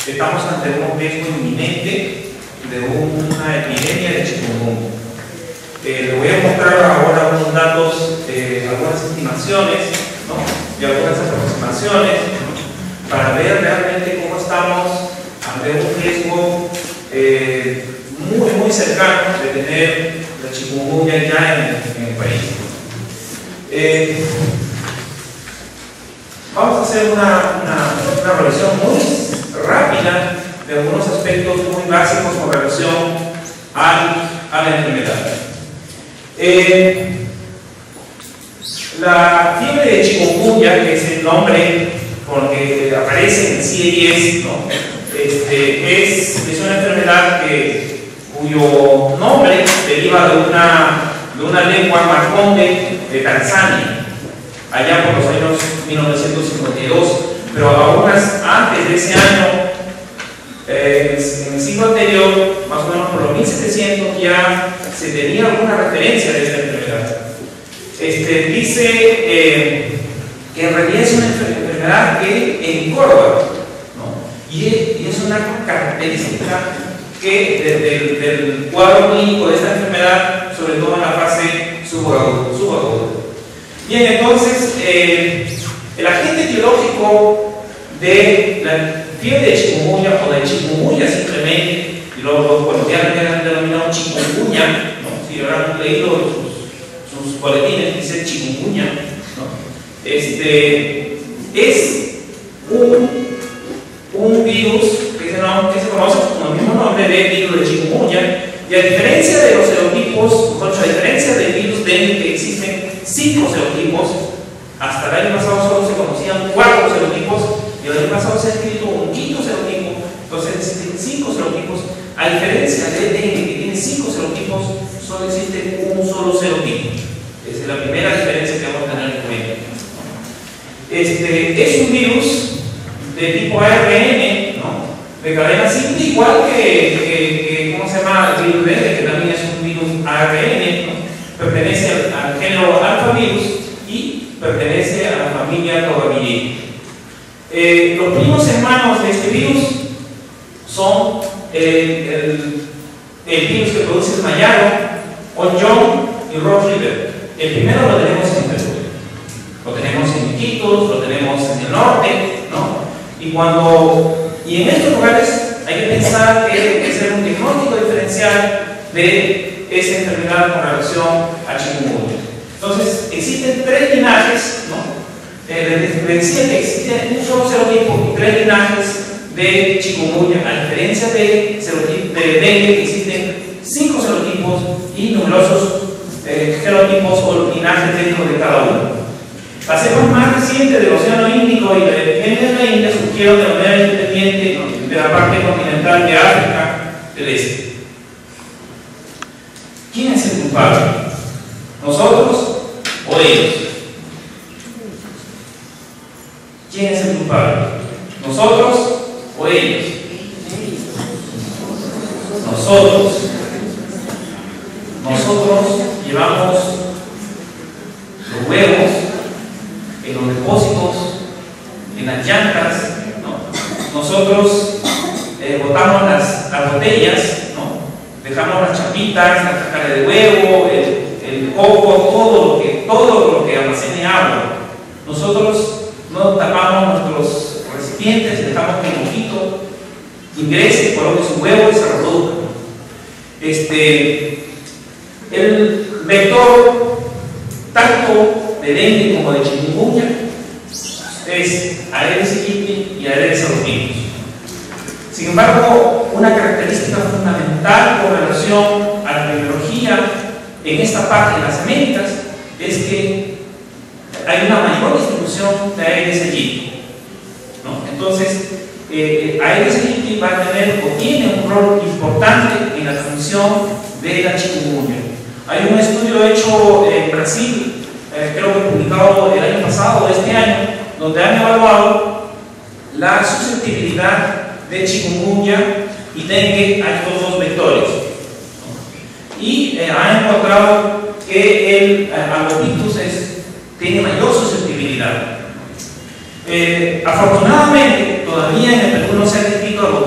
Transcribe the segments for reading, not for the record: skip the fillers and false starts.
estamos ante un riesgo inminente de una epidemia de chikungunya. Le voy a mostrar ahora unos datos, algunas estimaciones, ¿no? Y algunas aproximaciones para ver realmente cómo estamos ante un riesgo muy cercano de tener la chikungunya ya en el país. Vamos a hacer una revisión muy rápida de algunos aspectos muy básicos con relación a la enfermedad. La fiebre de chikungunya, que es el nombre con que aparece en CIE-10, ¿no? Es una enfermedad cuyo nombre deriva de una lengua maconde de Tanzania, allá por los años 1952, pero aún antes de ese año, en el siglo anterior, más o menos por los 1700, ya se tenía alguna referencia de esta enfermedad. Dice que en realidad es una enfermedad que engorda, ¿no? Y es una característica que del cuadro clínico de esta enfermedad, sobre todo en la fase subaguda. Bien, entonces, el agente etiológico de la fiebre de chikungunya o de chikungunya simplemente, y luego coloquialmente han denominado chikungunya, ¿no? Si habrán leído sus boletines, dice chikungunya, ¿no? Es un virus que se conoce como el mismo nombre de virus de chikungunya, y a diferencia de los serotipos, a diferencia del virus dengue, que existen 5 serotipos, hasta el año pasado solo se conocían 4 serotipos, y el año pasado se ha escrito un 5º serotipo, entonces existen 5 serotipos. A diferencia de dengue, que tiene 5 serotipos, solo existe un solo serotipo. Esa es la primera diferencia que vamos a tener en cuenta. Es un virus de tipo ARN, ¿no? De cadena simple, igual que ¿cómo se llama? El virus dengue, que también es un virus ARN, ¿no? Pertenece al género alfavirus y pertenece a la familia Tobacillidea. Los primos hermanos de este virus son el virus que produce el mayaro, Onjong y Ross River. El primero lo tenemos en Perú, lo tenemos en Iquitos, lo tenemos en el norte, ¿no? Y en estos lugares hay que pensar que hay que hacer un diagnóstico diferencial de esa enfermedad con relación a chikungunya. Entonces, existen 3 linajes, ¿no? Les decía que existen un solo serotipo y 3 linajes de chikungunya, a diferencia de dengue, que existen 5 serotipos y numerosos genotipos o linajes dentro de cada uno. Las cepas más recientes del Océano Índico y de la epidemia de la India surgieron de manera independiente de la parte continental de África del Este. ¿Quién es el culpable? ¿Nosotros o ellos? ¿Quién es el culpable? ¿Nosotros o ellos? Nosotros. Nosotros llevamos los huevos en los depósitos, en las llantas, ¿no? Nosotros botamos las botellas, ¿no? Dejamos las chapitas, la cáscara de huevo, el coco, todo lo que almacene agua. Nosotros no tapamos nuestros recipientes, dejamos que el mosquito ingrese, coloque su huevo y se reproduzca. El vector tanto de dengue como de chikungunya es Aedes aegypti y Aedes albopictus. Sin embargo, una característica fundamental con relación a la biología en esta parte de las Américas es que hay una mayor distribución de Aedes aegypti, ¿no? Entonces, Aedes aegypti va a tener o tiene un rol importante en la transmisión de la chikungunya. Hay un estudio hecho en Brasil, creo que publicado el año pasado o este año, donde han evaluado la susceptibilidad de chikungunya y dengue a estos 2 vectores. Y han encontrado que el albopictus tiene mayor susceptibilidad. Afortunadamente, todavía en el Perú no se ha descrito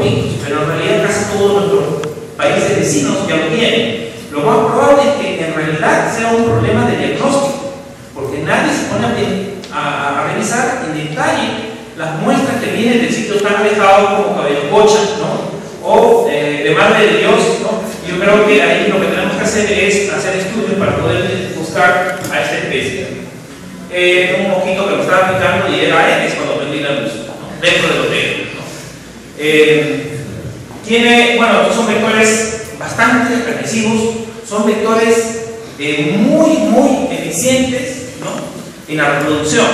países vecinos ya lo tienen. Lo más probable es que en realidad sea un problema de diagnóstico, porque nadie se pone a revisar en detalle las muestras que vienen de sitios tan alejados como Cabellococha, ¿no? O de Madre de Dios, ¿no? Yo creo que ahí lo que tenemos que hacer es hacer estudios para poder buscar a esta especie. Un mosquito que me estaba picando y era Aedes cuando prendí la luz, ¿no? Dentro del hotel, ¿no? Bueno, son vectores bastante agresivos, son vectores muy eficientes, ¿no? En la reproducción.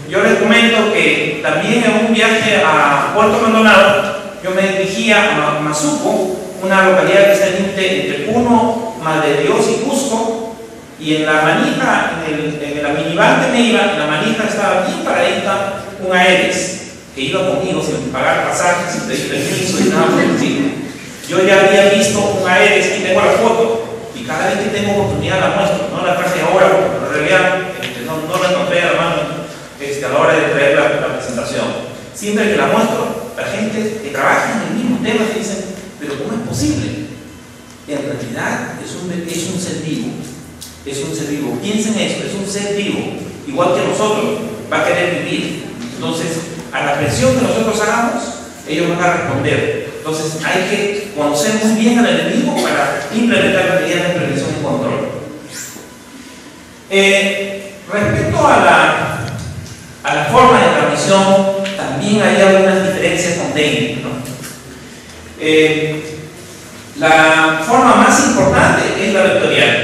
Yo les comento que también en un viaje a Puerto Maldonado, yo me dirigía a Mazuco, una localidad que está entre Puno, Madre de Dios y Cusco, y en la manija, en la minivan que me iba, en la manija estaba bien paradita un Aedes, que iba conmigo sin pagar pasajes, sin pedir permiso y nada por el estilo. Yo ya había visto un Aedes y tengo la foto, y cada vez que tengo oportunidad la muestro, no la traje ahora, porque en realidad no la encontré a la mano a la hora de traer la presentación. Siempre que la muestro, la gente que trabaja en el mismo tema te dicen, pero ¿cómo es posible? En realidad es un ser vivo. Es un ser vivo. Piensen eso, es un ser vivo. Igual que nosotros, va a querer vivir. Entonces, a la presión que nosotros hagamos, ellos van a responder. Entonces, hay que conocer muy bien al enemigo para implementar las medidas de prevención y control. Respecto a la forma de transmisión, también hay algunas diferencias con dengue, ¿no? La forma más importante es la vectorial,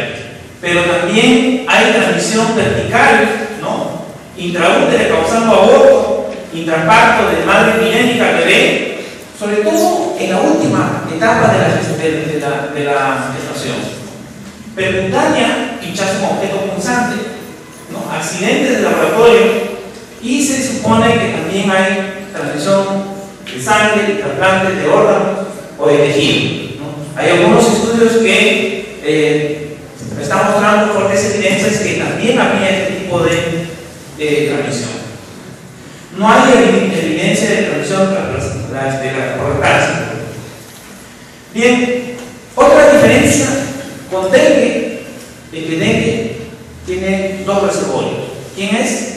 pero también hay transmisión vertical, ¿no? Intraútero causando aborto, intraparto de madre epidémica al bebé, sobre todo en la última etapa de la gestación. Percutánea, pinchazo con objeto punzante, ¿no? Accidentes de laboratorio, y se supone que también hay transmisión de sangre, trasplantes de órganos o de tejido, ¿no? Hay algunos estudios que están mostrando fuertes evidencias que también había este tipo de transmisión. No hay evidencia de transmisión por cáncer. Bien, otra diferencia con dengue es que dengue tiene dos reservorios. ¿Quién es?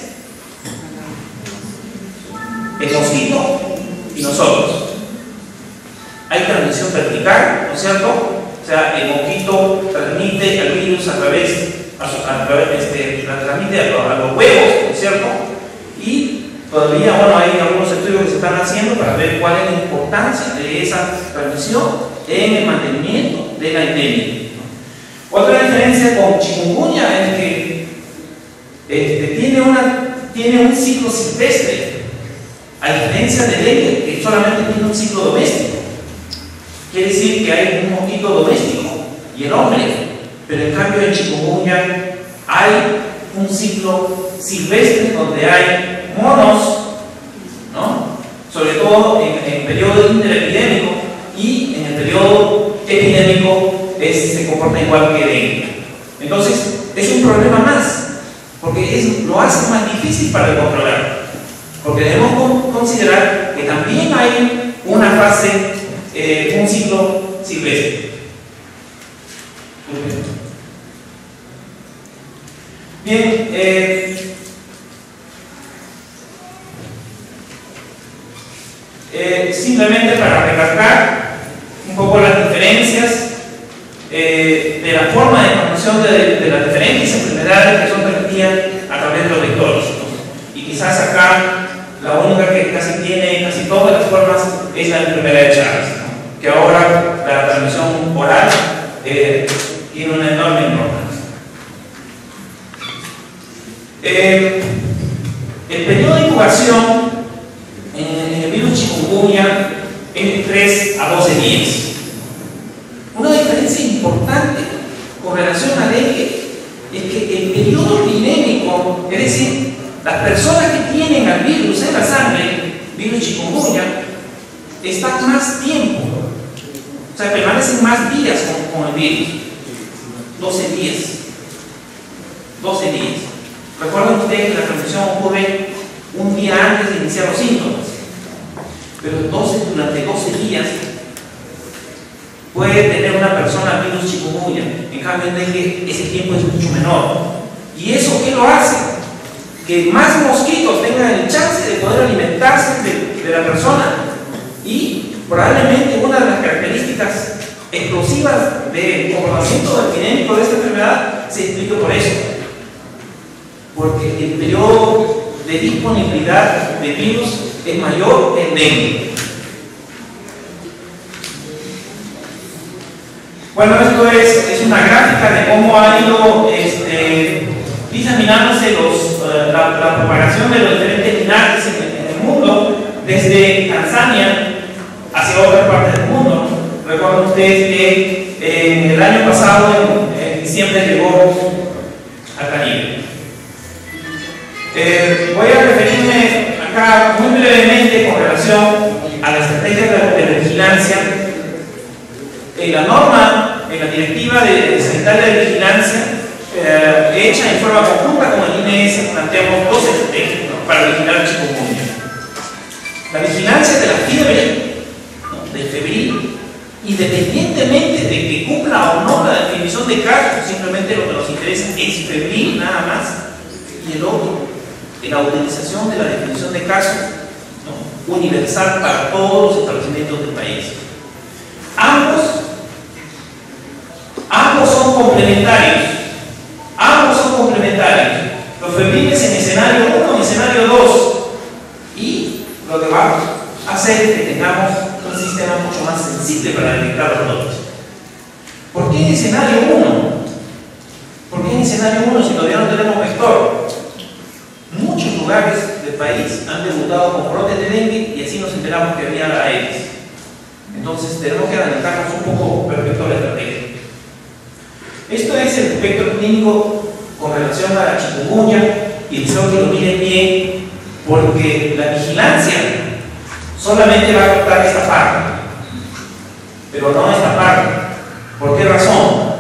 El mosquito y nosotros. Hay transmisión vertical, ¿no es cierto? O sea, el mosquito transmite el virus la transmite a los huevos, ¿no es cierto? Y todavía, bueno, hay algunos estudios que se están haciendo para ver cuál es la importancia de esa transmisión en el mantenimiento de la endemia. Otra diferencia con chikungunya es que tiene un ciclo silvestre, a diferencia de dengue, que solamente tiene un ciclo doméstico. Quiere decir que hay un mosquito doméstico y el hombre, pero en cambio en chikungunya hay un ciclo silvestre donde hay monos, ¿no? Sobre todo en el periodo interepidémico, y en el periodo epidémico se comporta igual que dengue. Entonces es un problema más, porque lo hace más difícil para controlar, porque debemos considerar que también hay una fase, un ciclo silvestre. Bien, simplemente para recalcar un poco las diferencias de la forma de transmisión de las diferentes enfermedades que son transmitidas a través de los vectores, ¿no? Y quizás acá la única que casi tiene casi todas las formas es la enfermedad de Chagas, ¿no? Que ahora la transmisión oral tiene una enorme importancia. El periodo de incubación en el virus chikungunya es de 3 a 12 días. Una diferencia importante con relación a dengue es que el periodo epidémico, es decir, las personas que tienen al virus en la sangre, virus chikungunya, están más tiempo, o sea, permanecen más días con el virus. 12 días. 12 días. Recuerden ustedes que la transmisión ocurre un día antes de iniciar los síntomas, pero entonces durante 12 días puede tener una persona virus chikungunya. En cambio, en dengue ese tiempo es mucho menor. ¿Y eso qué lo hace? Que más mosquitos tengan el chance de poder alimentarse de la persona, y probablemente una de las características explosivas del comportamiento epidémico de esta enfermedad se explica por eso, porque el periodo de disponibilidad de virus es mayor en dengue. Bueno, esto es una gráfica de cómo ha ido diseminándose la propagación de los diferentes linajes en el mundo, desde Tanzania hacia otras partes del mundo. Recuerden ustedes que el año pasado, en diciembre, llegó al Caribe. Voy a referirme acá muy brevemente con relación a la estrategia de vigilancia. En la norma, en la directiva sanitaria de vigilancia, hecha en forma conjunta con el INS, planteamos dos estrategias para vigilar el chikungunya. La vigilancia de la fiebre, del febril, independientemente de que cumpla o no la definición de casos, simplemente lo que nos interesa es febril nada más, y el otro, en la utilización de la definición de casos, ¿no?, universal para todos los establecimientos del país. Ambos son complementarios. Ambos son complementarios. Los febriles en escenario 1 y escenario 2. Y lo que va a hacer es que tengamos un sistema mucho más sensible para detectar los brotes. ¿Por qué en escenario 1? ¿Por qué en escenario 1 si todavía no tenemos vector? Muchos lugares del país han debutado con brotes de dengue y así nos enteramos que había la Aedes. Entonces tenemos que adelantarnos un poco respecto a la estrategia. Esto es el espectro clínico con relación a la chikungunya, y deseo que lo miren bien, porque la vigilancia solamente va a captar esta parte, pero no esta parte. ¿Por qué razón?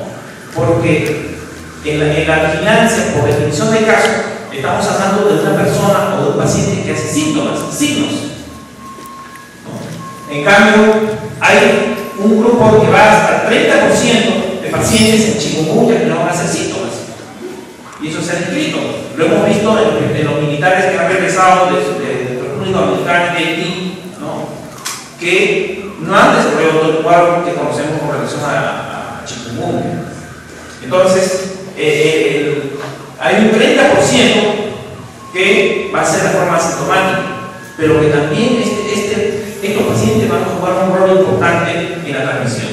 Porque en la vigilancia, por definición de caso, estamos hablando de una persona o de un paciente que hace signos. ¿No? En cambio, hay un grupo que va hasta el 30% de pacientes en chikungunya que no van a hacer síntomas. Y eso se ha descrito. Lo hemos visto en los militares que han regresado de República Dominicana de Haití, ¿no?, que no han desarrollado todo el cuadro que conocemos con relación a chikungunya. Entonces, hay un 30% que va a ser de forma asintomática, pero que también estos pacientes van a jugar un rol importante en la transmisión.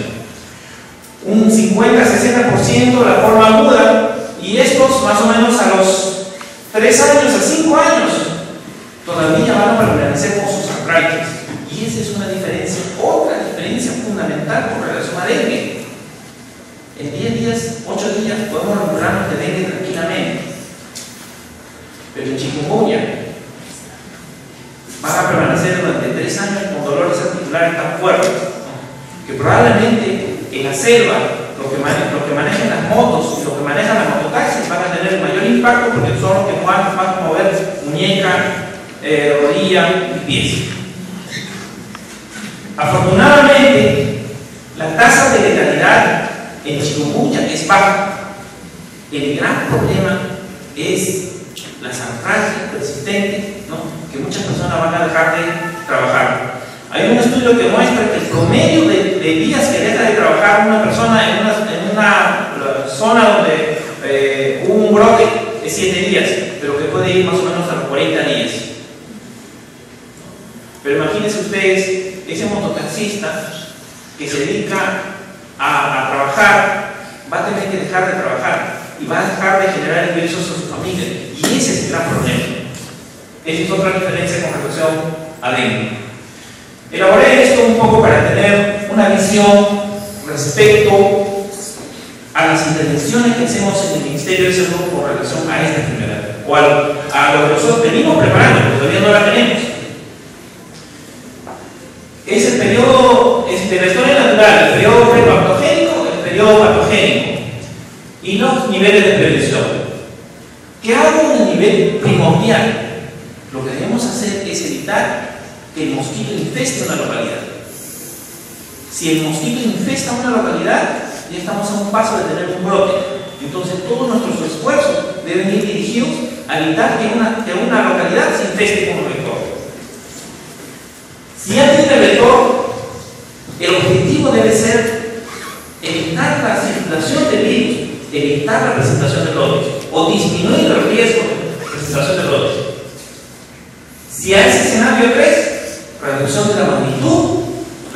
Un 50-60% la forma aguda, y estos más o menos a los 3 años a 5 años todavía van a permanecer con sus artritis. Y esa es una diferencia, otra diferencia fundamental con relación a dengue. En 10 días, 8 días podemos recuperarnos de dengue tranquilamente, pero en chikungunya van a permanecer durante 3 años con dolores articulares tan fuertes que probablemente en la selva, los que manejan las motos y los que manejan las mototaxis van a tener el mayor impacto, porque son los que van a mover muñeca, rodilla y pies. Afortunadamente, la tasa de letalidad en chikungunya es baja. El gran problema es las artritis persistentes, ¿no?, que muchas personas van a dejar de trabajar. Hay un estudio que muestra que el promedio de días que deja de trabajar una persona en una zona donde hubo un brote es 7 días, pero que puede ir más o menos a los 40 días. Pero imagínense ustedes, ese mototaxista que se dedica a trabajar va a tener que dejar de trabajar y va a dejar de generar ingresos a su familia, y ese es el gran problema. Esa es otra diferencia con relación a dengue. Elaboré esto un poco para tener una visión respecto a las intervenciones que hacemos en el Ministerio de Salud con relación a esta enfermedad, o a lo que nosotros venimos preparando, porque todavía no la tenemos. Es el periodo de la historia natural, el periodo prepatogénico, el periodo patogénico, y los niveles de prevención. ¿Qué hago en el nivel primordial? Lo que debemos hacer es evitar que el mosquito infeste una localidad. Si el mosquito infesta una localidad, ya estamos a un paso de tener un brote. Entonces todos nuestros esfuerzos deben ir dirigidos a evitar que una localidad se infeste con un vector. Si ya tiene el vector, el objetivo debe ser evitar la circulación del virus, evitar la presentación de brotes o disminuir el riesgo de presentación de brotes. Si a ese escenario 3, reducción de la magnitud,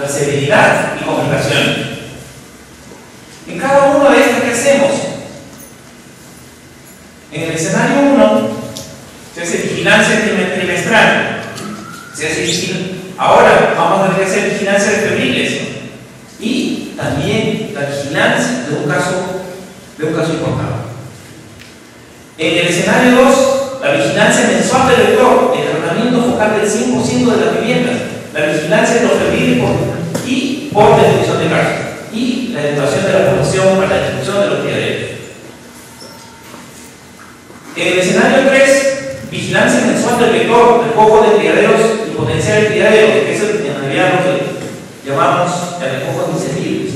la severidad y complicaciones. En cada uno de estos, ¿qué hacemos? En el escenario 1 se hace vigilancia trimestral. Ahora vamos a tener que hacer vigilancia de febriles y también la vigilancia de un caso importado. En el escenario 2, la vigilancia mensual del vector, el tratamiento focal del 100% de las viviendas, la vigilancia de los febriles y por detección de casos y la educación de la población para la destrucción de los criaderos. En el escenario 3, vigilancia mensual del vector, del cojo de criaderos y potenciales criaderos, que es en realidad lo que llamamos el cojo insensible.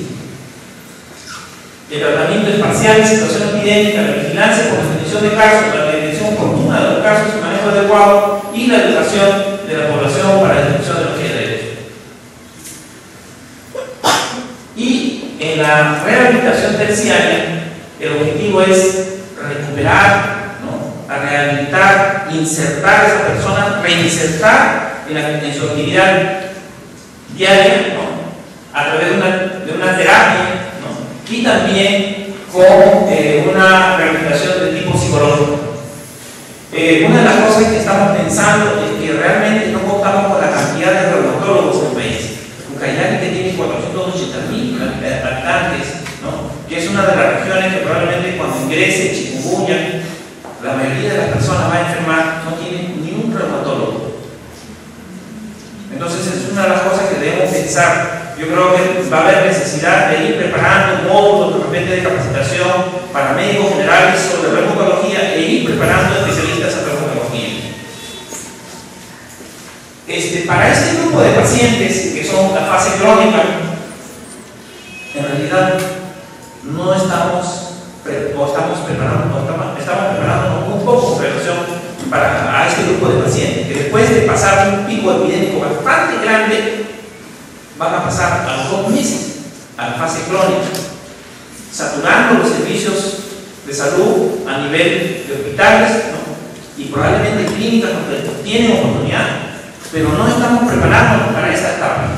El tratamiento espacial, situación epidémica, la vigilancia por definición de casos, la detección oportuna de los casos, su manejo adecuado y la educación de la población para la destrucción de los criaderos. Y en la rehabilitación terciaria, el objetivo es recuperar, ¿no?, a rehabilitar, insertar a esa persona, reinsertar en su actividad diaria, ¿no?, a través de una terapia, ¿no?, y también con una rehabilitación de tipo psicológico. Una de las cosas que estamos pensando es que realmente no contamos con la cantidad de reumatólogos en el país. Ucayali, que tiene 480.000 habitantes, ¿no?, que es una de las regiones que probablemente cuando ingrese chikungunya, la mayoría de las personas va a enfermar, no tienen ni un reumatólogo. Entonces es una de las cosas que debemos pensar. Yo creo que va a haber necesidad de ir preparando módulos de repente de capacitación para médicos generales sobre reumatología e ir preparando especialistas en reumatología. Para este grupo de pacientes que son la fase crónica, en realidad no estamos preparando un poco en relación a este grupo de pacientes, que después de pasar un pico epidémico bastante grande, van a pasar a los 2 meses a la fase crónica, saturando los servicios de salud a nivel de hospitales, ¿no?, y probablemente clínicas donde tienen oportunidad, pero no estamos preparándonos para esta etapa.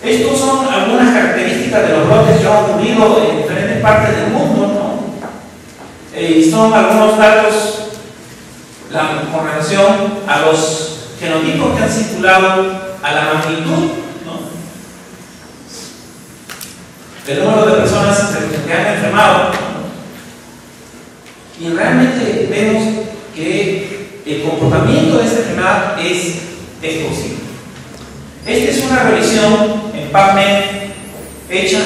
Estos son algunas características de los brotes que han ocurrido en diferentes partes del mundo, ¿no? Y son algunos datos con relación a los genotipos que han circulado, a la magnitud, ¿no?, del número de personas que han enfermado, ¿no? Y realmente vemos que el comportamiento de esta enfermedad es posible. Esta es una revisión en PubMed hecha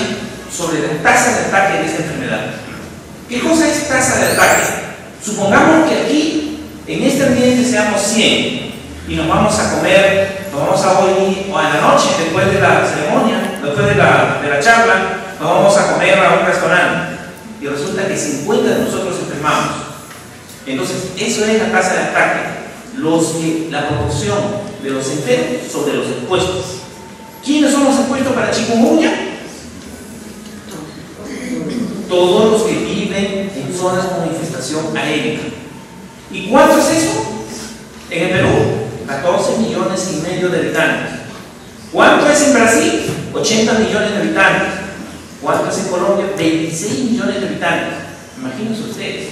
sobre la tasa de ataque de esta enfermedad. ¿Qué cosa es tasa de ataque? Supongamos que aquí, en este ambiente, seamos 100 y nos vamos a comer, nos vamos a hoy o en la noche, después de la ceremonia, después de la charla, nos vamos a comer a un restaurante y resulta que 50 de nosotros enfermamos. Entonces, eso es la tasa de ataque, la proporción de los enfermos sobre los expuestos. ¿Quiénes son los expuestos para chikungunya? Todos los que viven en zonas con infestación aérea. ¿Y cuánto es eso? En el Perú, 14,5 millones de habitantes. ¿Cuánto es en Brasil? 80 millones de habitantes. ¿Cuánto es en Colombia? 26 millones de habitantes. Imagínense ustedes.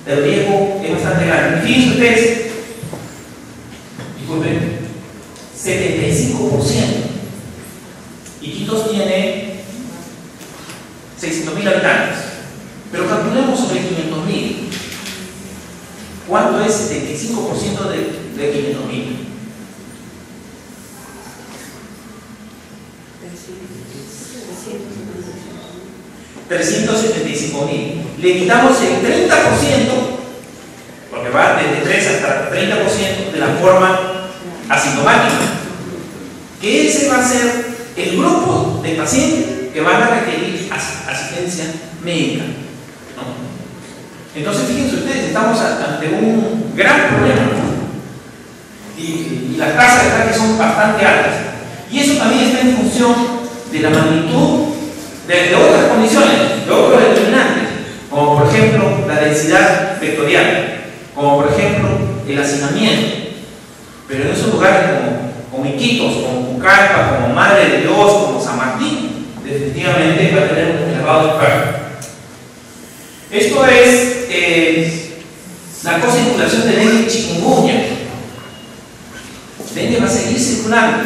El riesgo es bastante grande. Fíjense ustedes, disculpen, 75%. Iquitos tiene 600.000 habitantes. Pero calculemos sobre 500.000. ¿Cuánto es 75% de 500.000? 375.000. Le quitamos el 30%, porque va desde 3 hasta 30% de la forma asintomática. va a ser el grupo de pacientes que van a requerir asistencia médica, ¿no? Entonces, fíjense ustedes, estamos ante un gran problema, ¿no? Y las tasas de ataque son bastante altas. Y eso también está en función de la magnitud de otras condiciones, de otros determinantes, como por ejemplo la densidad vectorial, como por ejemplo el hacinamiento. Pero en esos lugares como Iquitos, como Pucallpa, como Madre de Dios, como San Martín, definitivamente va a tener un elevado impacto. Esto es la co-circulación de dengue y chikungunya. Dengue va a seguir circulando,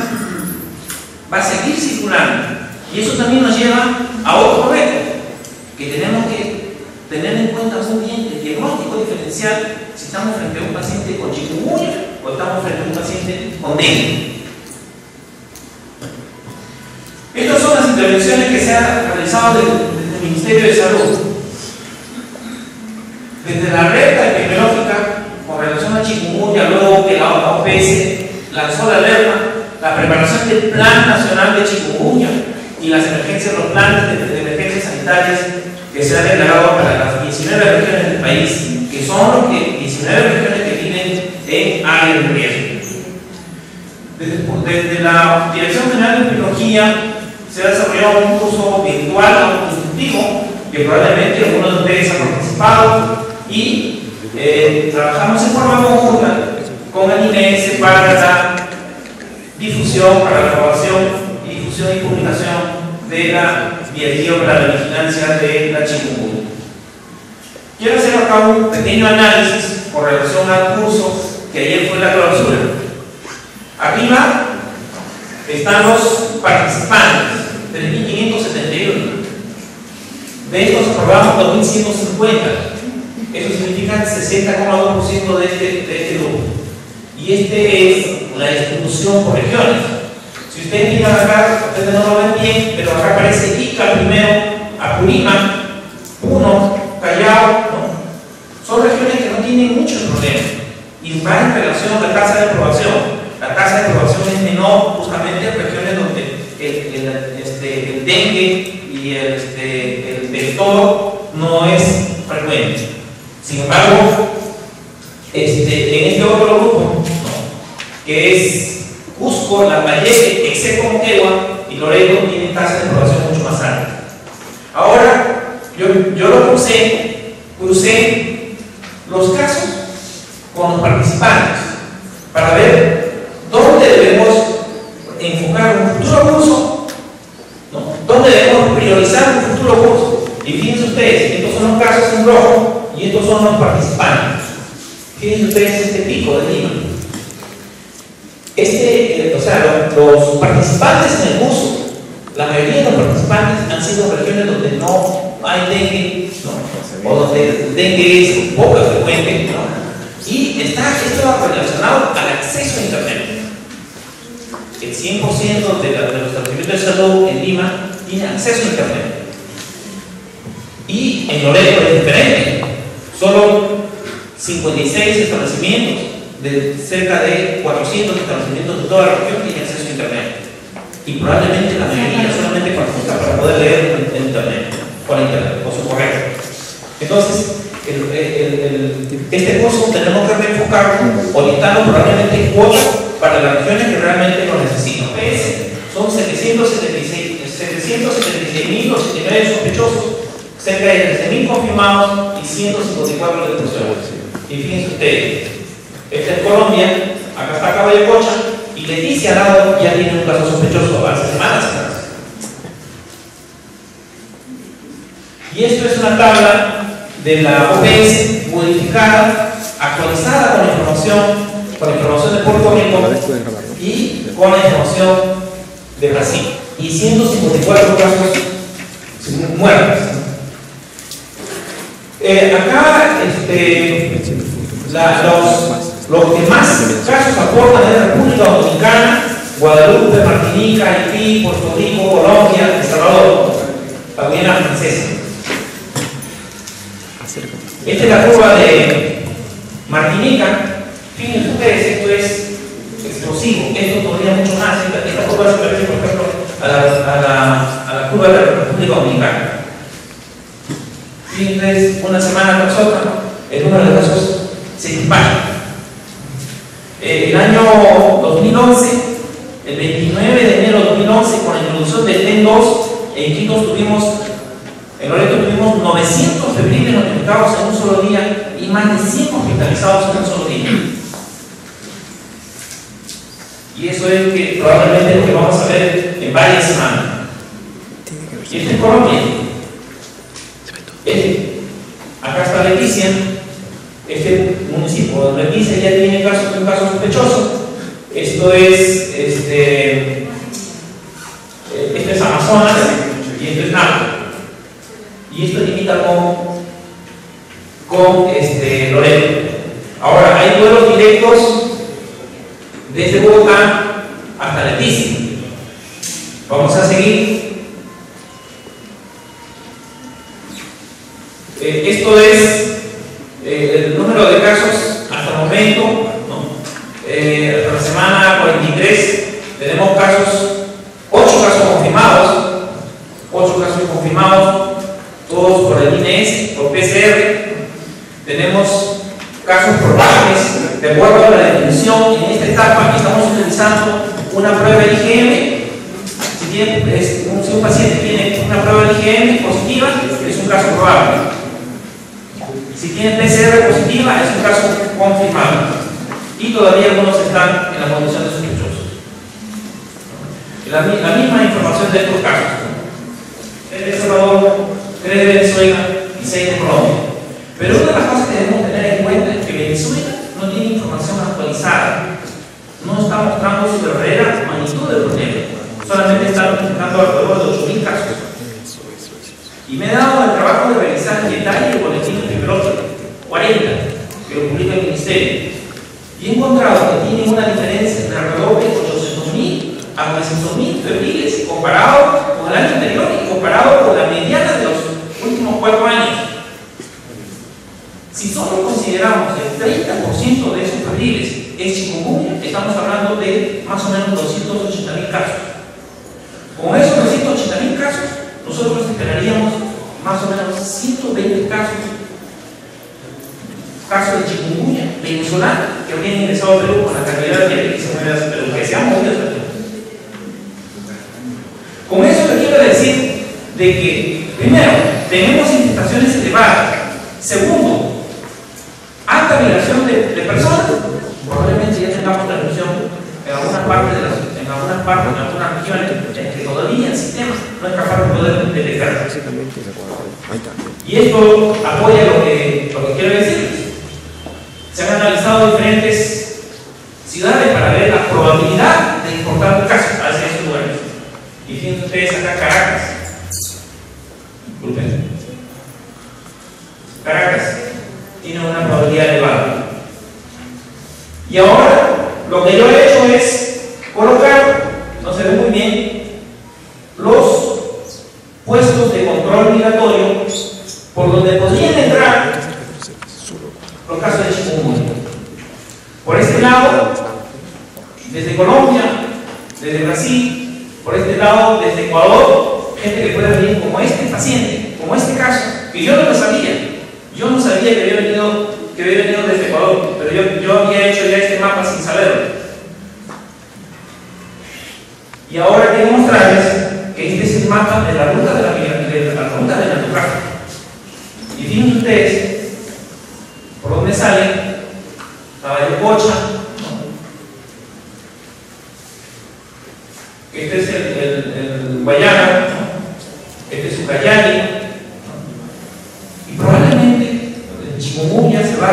y eso también nos lleva a otro reto, que tenemos que tener en cuenta muy bien el diagnóstico diferencial si estamos frente a un paciente con chikungunya o estamos frente a un paciente con dengue. Estas son las intervenciones que se han realizado desde el Ministerio de Salud. Desde la alerta epidemiológica con relación a chikungunya, luego que la OPS lanzó la alerta, la preparación del Plan Nacional de Chikungunya y las emergencias, los planes de emergencias sanitarias que se han declarado para las 19 regiones del país, que son los 19 regiones que tienen en áreas de riesgo. Desde la Dirección General de Epidemiología se ha desarrollado un curso virtual autoinstructivo que probablemente algunos de ustedes han participado, y trabajamos en forma conjunta con el INES para la difusión, para la aprobación, difusión y publicación de la guía para la vigilancia de la chikungunya. Quiero hacer acá un pequeño análisis con relación al curso que ayer fue la clausura. Arriba están los participantes, 3.571. De estos aprobamos 2.150. Eso significa 60,2% de este grupo. Y este es la distribución por regiones. Si ustedes miran acá, ustedes no lo ven bien, pero acá aparece Ica primero, Apurímac, Puno, Callao, ¿no? Son regiones que no tienen muchos problemas y van en relación a la tasa de aprobación. La tasa de aprobación es menor justamente en regiones donde el dengue y el vector no es frecuente. Sin embargo, en este otro grupo, ¿no?, que es Cusco, Lambayeque, Execo, Moquegua y Loreto, tienen tasas de aprobación mucho más altas. Ahora, yo lo crucé los casos con los participantes para ver dónde debemos enfocar un futuro curso, ¿no?, dónde debemos priorizar un futuro curso. Y fíjense ustedes, estos son los casos en rojo y estos son los participantes. Fíjense ustedes este pico de Lima. Los participantes en el curso, la mayoría de los participantes han sido en regiones donde no hay dengue, ¿no?, o donde el dengue es poco frecuente, ¿no?, y está esto relacionado al acceso a internet. El 100% de los establecimientos de salud en Lima tiene acceso a internet. Y en Loreto es diferente. Solo 56 establecimientos de cerca de 400 establecimientos de toda la región tienen acceso a internet. Y probablemente la mayoría solamente para poder leer en internet, por internet, por su correo. Entonces, este curso tenemos que reenfocarlo, orientando probablemente cuotas para las regiones que realmente lo necesitan. Son 776.089 sospechosos, cerca de 13.000 confirmados y 154 defunciones. Y fíjense ustedes, esta es Colombia, acá está Caballococha, y Leticia al lado ya tiene un caso sospechoso hace semanas atrás. Y esto es una tabla de la OPS modificada, actualizada con información de Puerto Rico y con la información de Brasil. Y 154 casos muertos. Acá los que más casos aportan es República Dominicana, Guadalupe, Martinica, Haití, Puerto Rico, Colombia, El Salvador, la Guayana Francesa. Esta es la curva de Martinica. Fíjense ustedes, esto es explosivo, esto todavía mucho más. Esta curva se parece por a la curva de la República Dominicana. Fíjense, una semana tras otra, el número de casos se dispara. El año 2011, el 29 de enero de 2011, con la introducción del TEN 2, en Quito en Loreto tuvimos 900 febriles notificados en un solo día y más de 100 hospitalizados en un solo día. Y eso es que probablemente lo que vamos a ver en varias semanas. Y esto es Colombia. Acá está Leticia. Este municipio de Leticia ya tiene un caso sospechoso. Esto es Amazonas y esto es Napo. Y esto limita con Loreto. Ahora, hay vuelos directos desde Bogotá hasta Leticia. Vamos a seguir. Esto es el número de casos hasta el momento, ¿no? Hasta la semana 43 tenemos 8 casos confirmados, todos por el INS, por PCR. Tenemos casos probables, de acuerdo a la definición. En esta etapa estamos utilizando una prueba de IgM. Si un paciente tiene una prueba de IgM positiva, es un caso probable. Si tiene PCR positiva, es un caso confirmado. Y todavía algunos están en la condición de sospechosos. La misma información de estos casos. 3 de El Salvador, 3 de Venezuela y 6 de Colombia. Pero una de las cosas que debemos tener en cuenta es que Venezuela no tiene información actualizada. No está mostrando su verdadera magnitud del problema. Solamente está notificando alrededor de 8.000 casos. Y me he dado el trabajo de revisar en detalle el boletín epidemiológico 40, que lo publica el Ministerio. Y he encontrado que tiene una diferencia de alrededor de 800.000 a 900.000 febriles comparado con el año anterior y comparado con la mediana de los últimos 4 años. Si solo consideramos el 30% de esos febriles es chikungunya, estamos hablando de más o menos 280.000 casos. Con esos 280.000 casos, nosotros esperaríamos más o menos 120 casos de chikungunya venezolana que habrían ingresado a Perú con la cantidad de gente que se mueve hacia Perú, que se han movido hacia Perú. Con eso le quiero decir de que, primero, tenemos infestaciones elevadas. Segundo, alta migración de personas. Probablemente ya tengamos transmisión en algunas regiones que todavía el sistema no es capaz de poder detectar. Y esto apoya lo que quiero decir. Se han analizado diferentes ciudades para ver la probabilidad de importar un caso hacia esos lugares. Y fíjense ustedes acá Caracas. Disculpen. Caracas tiene una probabilidad elevada. Y ahora lo que yo he hecho es colocar, no se ve muy bien, los puestos de control migratorio por donde podrían entrar los casos de chikungunya. Por este lado, desde Colombia, desde Brasil, por este lado, desde Ecuador, gente que puede venir como este paciente, como este caso, que yo no lo sabía. Yo no sabía que había venido desde Ecuador, pero yo había hecho ya este mapa sin saberlo. Y ahora quiero mostrarles que este es el mapa de la ruta de la ruta del narcotráfico. Y fíjense ustedes por dónde sale Caballo-Cocha, ¿no? Este es el Guayana, ¿no? Este es Ucayali, ¿no? Y probablemente el chikungunya se va a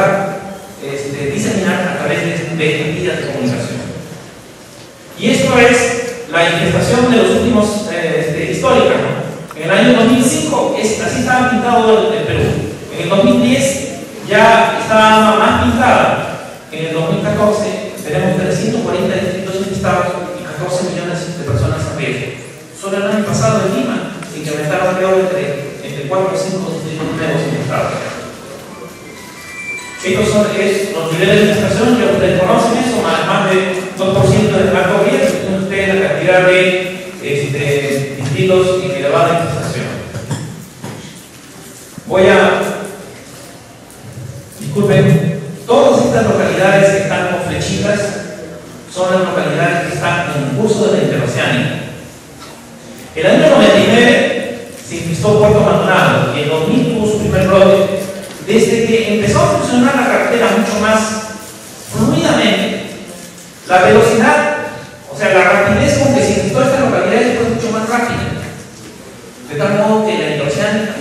diseminar a través de estas vías de comunicación. Y esto es la infestación de los últimos histórica, ¿no? En el año 2005 así estaba pintado el Perú. En el 2010 ya estaba más pintada. En el 2014 tenemos 340 distritos infestados y 14 millones de personas en riesgo. Solo el año pasado en Lima incrementaron alrededor entre 4 o 5 distritos nuevos infestados. Estos son los niveles de infestación que ustedes conocen, eso, más de 2% de alto riesgo. Tienen ustedes la cantidad de localidades que están en el curso de la interoceánica. El año 99 se instó Puerto Maldonado y en 2000 tuvo su primer brote. Desde que empezó a funcionar la carretera mucho más fluidamente, la velocidad, o sea, la rapidez con que se instó esta localidad fue mucho más rápida. De tal modo que la interoceánica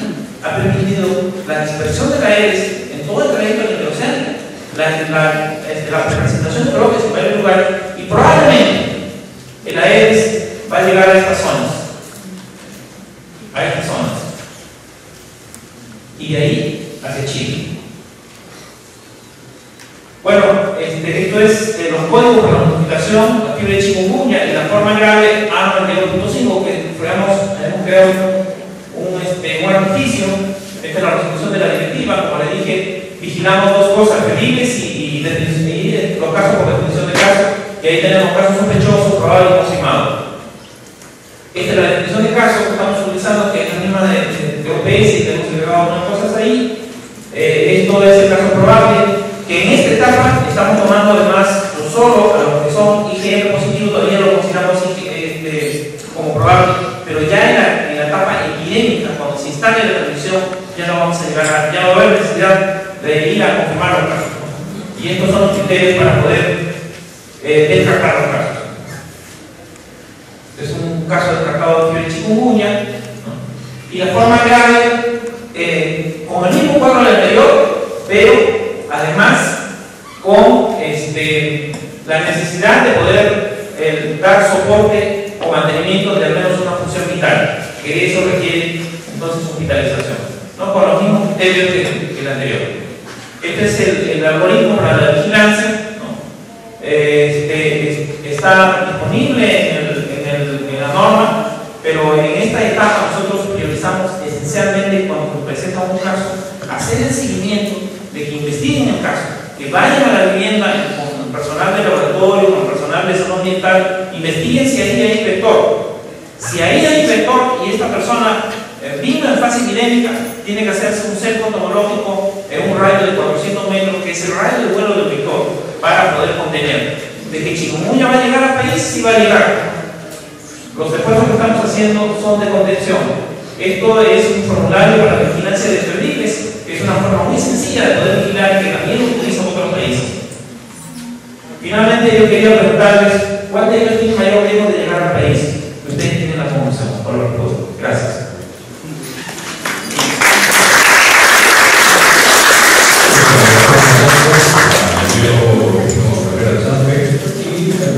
ha permitido la dispersión de la Aedes en todo el trayecto de la interoceánica, la presentación de bloques en varios lugares, y probablemente el Aedes va a llegar a estas zonas. Y de ahí hacia Chile. Bueno, esto es los códigos para la notificación, la fiebre de chikungunya y la forma grave A92.5, que hemos creado un artificio. Esta es la resolución de la directiva. Como le dije, vigilamos dos cosas, referibles y los casos por definición de casos, y ahí tenemos casos sospechosos, probables y confirmados. Esta es la definición de casos que estamos utilizando, que es la misma de OPS, y tenemos agregado unas cosas ahí. Esto es el caso probable, que en esta etapa estamos tomando además no solo a los que son IgM positivo, todavía lo consideramos como probable, pero ya en la etapa epidémica, cuando se instale la transmisión, ya no vamos a llegar ya no va a haber necesidad de ir a confirmar los casos. Y estos son los criterios para poder descartar los casos. Es un caso descartado de fiebre chikungunya, ¿no? Y la forma grave, con el mismo cuadro del anterior, pero además con la necesidad de poder dar soporte o mantenimiento de al menos una función vital, que eso requiere entonces hospitalización, ¿no? Con los mismos criterios que el anterior. Este es el algoritmo para la vigilancia, ¿no? Está disponible en la norma, pero en esta etapa nosotros priorizamos esencialmente, cuando nos presenta un caso, hacer el seguimiento de que investiguen el caso, que vayan a la vivienda con personal de laboratorio, con personal de salud ambiental, investiguen si ahí hay vector. Si ahí hay vector y esta persona vino en fase epidémica, tiene que hacerse un cerco entomológico en un radio de 400 metros, que es el radio de vuelo del vector, para poder contener. De que chikungunya va a llegar al país, sí va a llegar. Los esfuerzos que estamos haciendo son de contención. Esto es un formulario para la vigilancia de febriles, que es una forma muy sencilla de poder vigilar, que también lo utilizan otros países. Finalmente, yo quería preguntarles, ¿cuál de ellos tiene mayor riesgo de llegar al país? Ustedes tienen la conclusión por la respuesta. Gracias.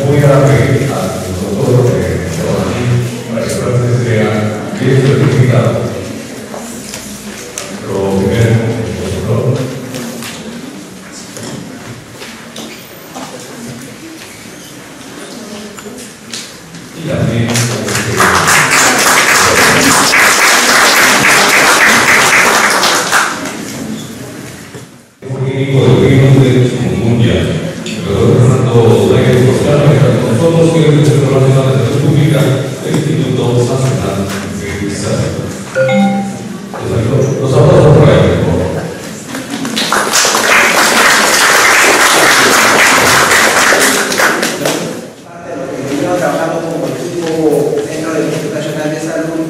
Voy a pedir al doctor para que Francis sea bien certificado. Pero primero, doctor. Y también de chikungunya. Nosotros que el Centro Nacional de Salud Pública del Instituto Nacional de Salud. Los aplausos por ahí, por favor. Venimos trabajando como equipo dentro del Instituto Nacional de Salud,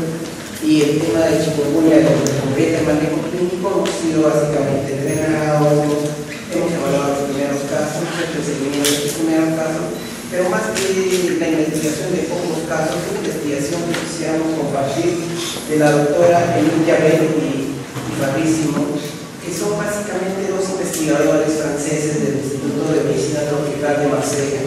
y el tema de chikungunya, lo que compete el manejo clínico, hemos sido básicamente entrenados. Hemos evaluado los primeros casos, hecho el seguimiento de los primeros casos, pero más que la investigación de pocos casos, la investigación que quisiéramos compartir de la doctora Emilia Bell y Fabrísimo, que son básicamente dos investigadores franceses del Instituto de Medicina Tropical de Marsella,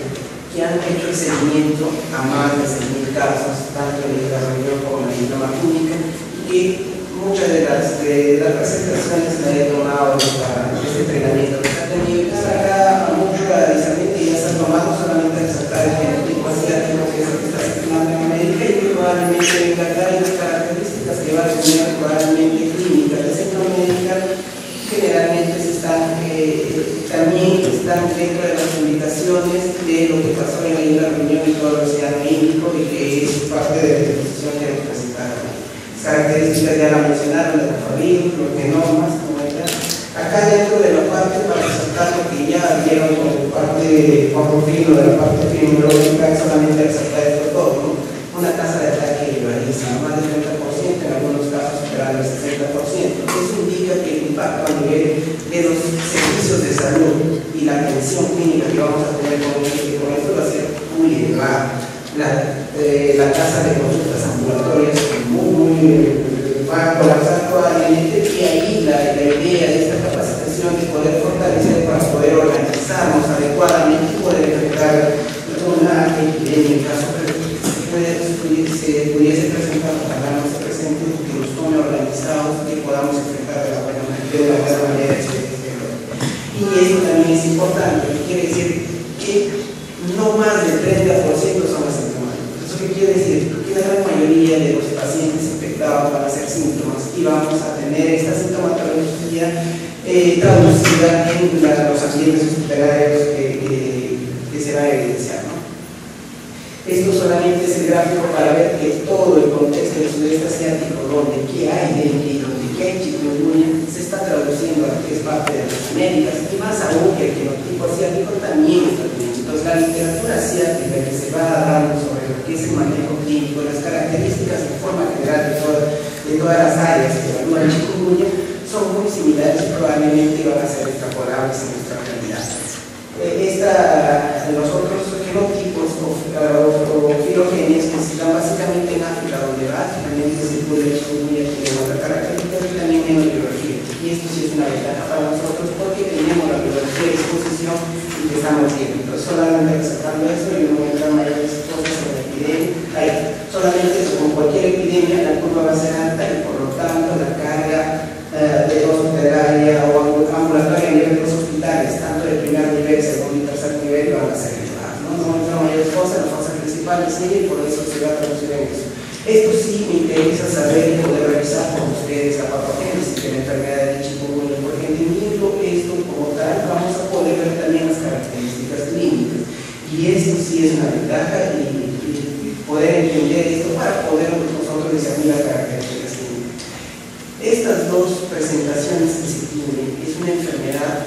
que han hecho el seguimiento a más de 6.000 casos, tanto en la región como en la idioma clínica, y que muchas de las presentaciones me he tomado para este entrenamiento que se ha tenido, y saca mucho avisamiento y ya se ha tomado solamente resaltar el genetipo asiático, que es el que está circulando en América, y que probablemente venga a dar las características que va a tener probablemente clínicas de Centroamérica, generalmente también están dentro de las indicaciones de lo que pasó en la reunión y todo el Océano Índico, y que es parte de la exposición que hemos presentado. Características ya la mencionaron, de los fabrinos, los genomas, como acá. Acá acá dentro de la parte para resaltar lo que ya vieron por parte de Juan Rufino, de la parte epidemiológica, solamente resaltar esto todo, ¿no? Una tasa de ataque llevadiza, más del 30%, en algunos casos superando el 60%. Eso indica que el impacto a nivel de los servicios de salud y la atención clínica que vamos a tener con esto va a ser muy elevado. La tasa de consultas ambulatorias va a colapsar probablemente, y ahí la idea de esta capacitación de poder fortalecer para poder organizarnos adecuadamente y poder enfrentar una epidemia en caso se pudiese presentar, ojalá no se presente, que nos tome organizados, que podamos enfrentar de la buena manera este tema. Y eso también es importante, quiere decir que no más del 30% son asintomáticos. ¿Eso qué quiere decir? Que la gran mayoría de los pacientes infectados van a ser síntomas y vamos a tener esta sintomatología traducida en los ambientes hospitalarios que se va a evidenciar, ¿no? Esto solamente es el gráfico para ver que todo el contexto del sudeste asiático, donde que hay dengue y donde que hay chikungunya, se está traduciendo a lo que es parte de las Américas, y más aún que el genotipo asiático también está teniendo. Entonces, la literatura asiática que se va dando sobre lo que es el manejo clínico, las características en forma general de todas las áreas que evalúan el chikungunya, son muy similares y probablemente van a ser extrapolables en nuestra realidad. Los otros genotipos o filogenias que se dan básicamente en África, donde básicamente se puede chikungunya, tiene otra característica y también menos biología. Y esto sí es una ventaja para nosotros porque tenemos la biología de exposición y que estamos viendo. Entonces, solamente resaltando eso, y no voy a entrar mayores cosas sobre la epidemia. Solamente como cualquier epidemia, la curva va a ser alta y por lo tanto la carga de hospitalaria o ambulatoria a nivel de los hospitales, tanto de primer nivel, segundo y tercer nivel, van a ser elevadas. No entran mayores cosas, la fase principal sigue y por eso se va a traducir en eso. Esto sí me interesa saber y poder revisar con ustedes la patogénesis de la enfermedad de chikungunya, porque entendiendo esto como tal, vamos a poder ver también las características clínicas. Y esto sí es una ventaja y poder entender esto para poder nosotros discernir las características clínicas. Estas dos presentaciones que se tienen es una enfermedad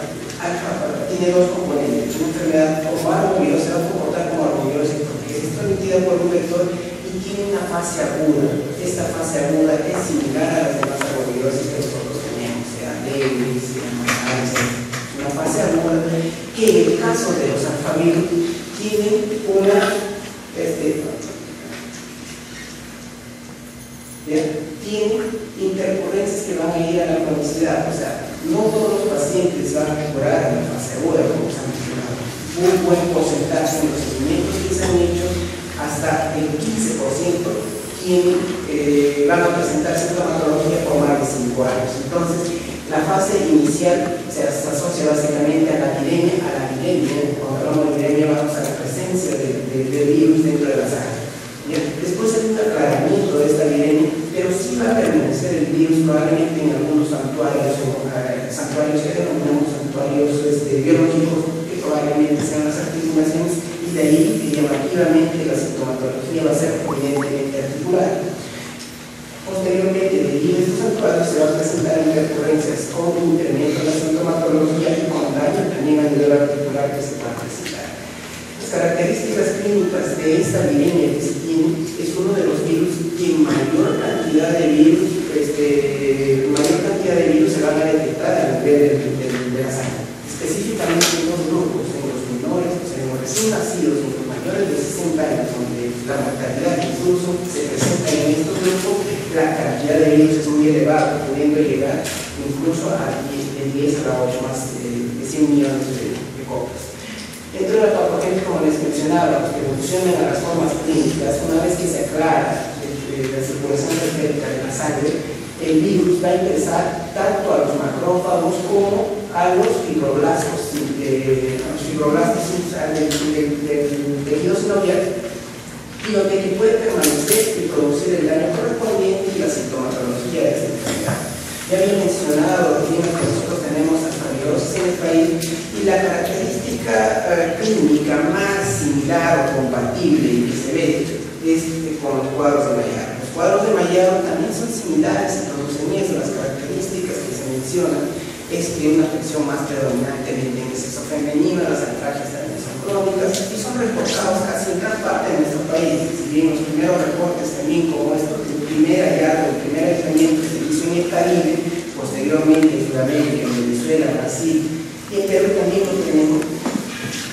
tiene dos componentes. Una enfermedad como arbovirosa, se va a comportar como arbovirosis porque es transmitida por un vector y tiene una fase aguda. Esta fase aguda es similar a las demás arbovirosis que nosotros tenemos, sea dengue, sea malaria, una fase aguda que en el caso de los alfavirus tienen tiene intercurrencias que van a ir a la cronicidad, o sea, no todos los pacientes van a mejorar en la fase aguda, como se ha mencionado. Un buen porcentaje de los seguimientos que se han hecho, hasta el 15%, van a presentar sintomatología por más de 5 años. Entonces, la fase inicial se asocia básicamente a la epidemia. Cuando hablamos de epidemia, vamos a la presencia del virus dentro de la sangre. Después hay un aclaramiento de esta epidemia, pero sí va a permanecer el virus probablemente en algunos santuarios que denominamos santuarios biológicos, que probablemente sean las articulaciones, y de ahí que llamativamente la sintomatología va a ser evidentemente articular. Posteriormente, debido a estos santuarios se va a presentar intercurrencias con incremento de la sintomatología y con daño también a nivel articular que se va a presentar. Las características clínicas de esta epidemia que se tiene es uno de los virus que mayor cantidad de virus se van a detectar a nivel de la sangre. Específicamente en dos grupos, en los menores, o sea, en los recién nacidos y en los mayores de 60 años, donde la mortalidad incluso se presenta en estos grupos, la cantidad de virus es muy elevada, pudiendo llegar incluso a 10 a la 8 más de 100 millones de copias. Dentro de la patogénesis, como les mencionaba, los que evolucionan a las formas clínicas, una vez que se aclara la circulación periférica de la sangre, el virus va a ingresar tanto a los macrófagos como a los fibroblastos del tejido sinovial, y donde que puede permanecer y producir el daño correspondiente y la sintomatología de esta enfermedad. Ya había mencionado que nosotros tenemos alfavirosis en el país, y la característica clínica más similar o compatible y que se ve es con los cuadros de Maillard. Los cuadros de Maillard también son similares en los las características que se mencionan, es que una afección más predominantemente en el sexo femenino, las antraquias también son crónicas y son reportados casi en gran parte de nuestro país. Si bien los primeros reportes también como estos, el primer hallazgo, el primer aislamiento se hizo en el Caribe, posteriormente en Sudamérica, en Venezuela, Brasil y en Perú también lo tenemos.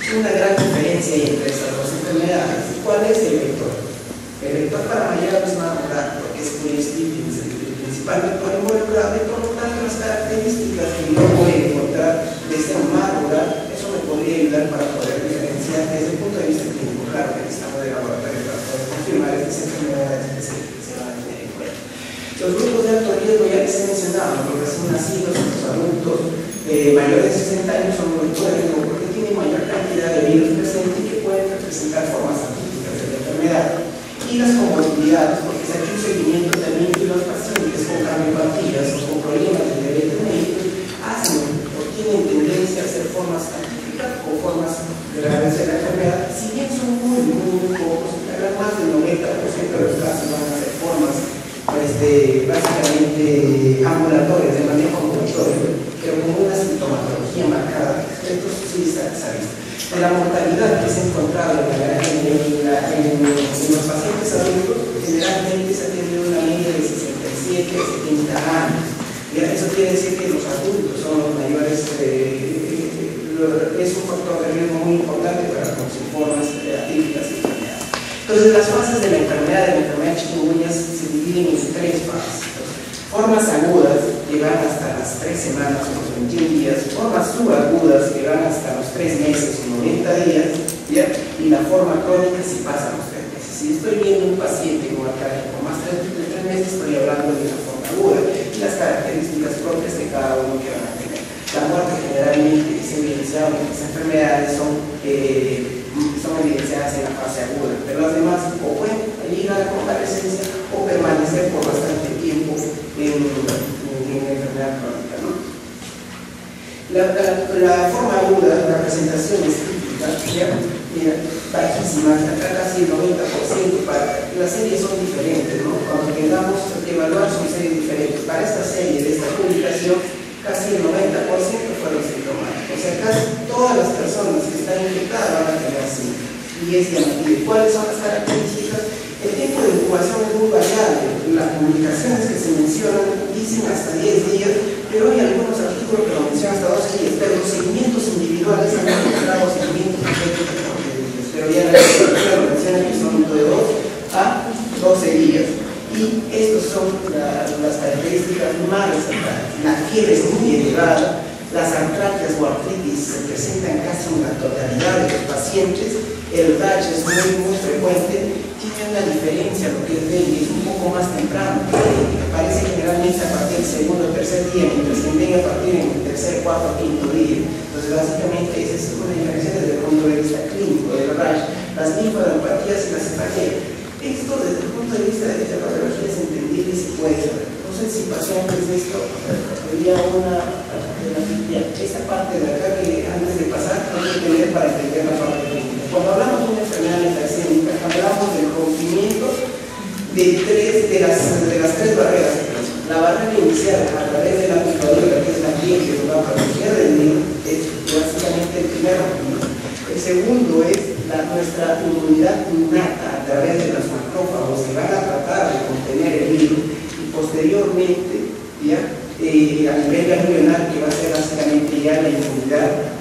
Una gran diferencia entre estas dos enfermedades. ¿Cuál es el vector? El vector para mayor es más moral, porque es el principal vector involucrado, y por lo tanto las características que yo voy a encontrar de este mar rural, eso me podría ayudar para poder diferenciar desde el punto de vista clínico. Claro que necesitamos de laboratorio para poder confirmar estas enfermedades que se van a tener en cuenta. Los grupos de alto riesgo ya les he mencionado, los recién nacidos, los adultos mayores de 60 años son grupos de riesgo porque tienen mayor cantidad de virus presentes y que pueden representar formas atípicas de la enfermedad. Y las comorbilidades, porque se ha hecho un seguimiento también de los pacientes con cardiopatías o con problemas de diabetes mellitus hacen o tienen tendencia a ser formas atípicas o formas graves de la enfermedad. Si bien son muy pocos, más del 90% de los casos van a ser formas básicamente ambulatorias de manejo ambulatorio, pero con una sintomatología marcada. Esto sí se ha visto. De la mortalidad que se ha encontrado en los pacientes adultos, generalmente se ha tenido una media de 67 a 70 años. Eso quiere decir que los adultos son los mayores, es un factor de riesgo muy importante para las formas atípicas y enfermedades. Entonces, las fases de la enfermedad chikungunya se dividen en tres fases. Formas agudas que van hasta las 3 semanas o los 21 días, formas subagudas que van hasta los 3 meses o 90 días, ¿ya? Y la forma crónica si pasa los 3 meses. Si estoy viendo un paciente con arcadia por más de 3 meses, estoy hablando de una forma aguda y las características propias de cada uno que van a tener. La muerte generalmente es evidenciada en estas enfermedades son evidenciadas en la fase aguda, pero las demás o pueden ir a la convalescencia o permanecer por bastante tiempo en la enfermedad crónica, ¿no? La forma aguda, la presentación es típica, bajísima, acá casi el 90%, las series son diferentes, ¿no? Cuando tengamos que evaluar son series diferentes. Para esta serie de esta publicación, casi el 90% fueron sintomáticos. O sea, casi todas las personas que están infectadas van a tener síntomas. Y es llamativo. ¿Cuáles son las características? El tiempo de incubación es muy variable. Las publicaciones que se mencionan dicen hasta 10 días, pero hay algunos artículos que lo mencionan hasta 12 días. Pero los seguimientos individuales han encontrado seguimientos perfectos de 12 días. Pero ya la literatura lo menciona que son de 2 a 12 días. Y estas son las características más resaltantes. La fiebre es muy elevada, las antraquias o artritis se presentan casi en la totalidad de los pacientes, el rash es muy frecuente, tiene una diferencia lo que es dengue, es un poco más temprano, aparece generalmente a partir del segundo o tercer día, mientras que dengue a partir del tercer, cuarto o quinto día. Entonces básicamente esa es una diferencia desde el punto de vista clínico del rash, las linfadopatías y las cefaleas. Esto desde el punto de vista de la patología es entendible y se puede saber. No sé si pacientes de esto, había esta parte de acá que antes de pasar hay que entender para entender la parte clínica. Cuando hablamos de una enfermedad metasémica, hablamos del rompimiento de las 3 barreras. La barrera inicial a través de la picadura, que es la piel que nos va a proteger del virus, es básicamente el primer rompimiento. El segundo es nuestra inmunidad innata a través de los macrófagos que van a tratar de contener el virus y posteriormente ya, a nivel ganglionar que va a ser básicamente ya la inmunidad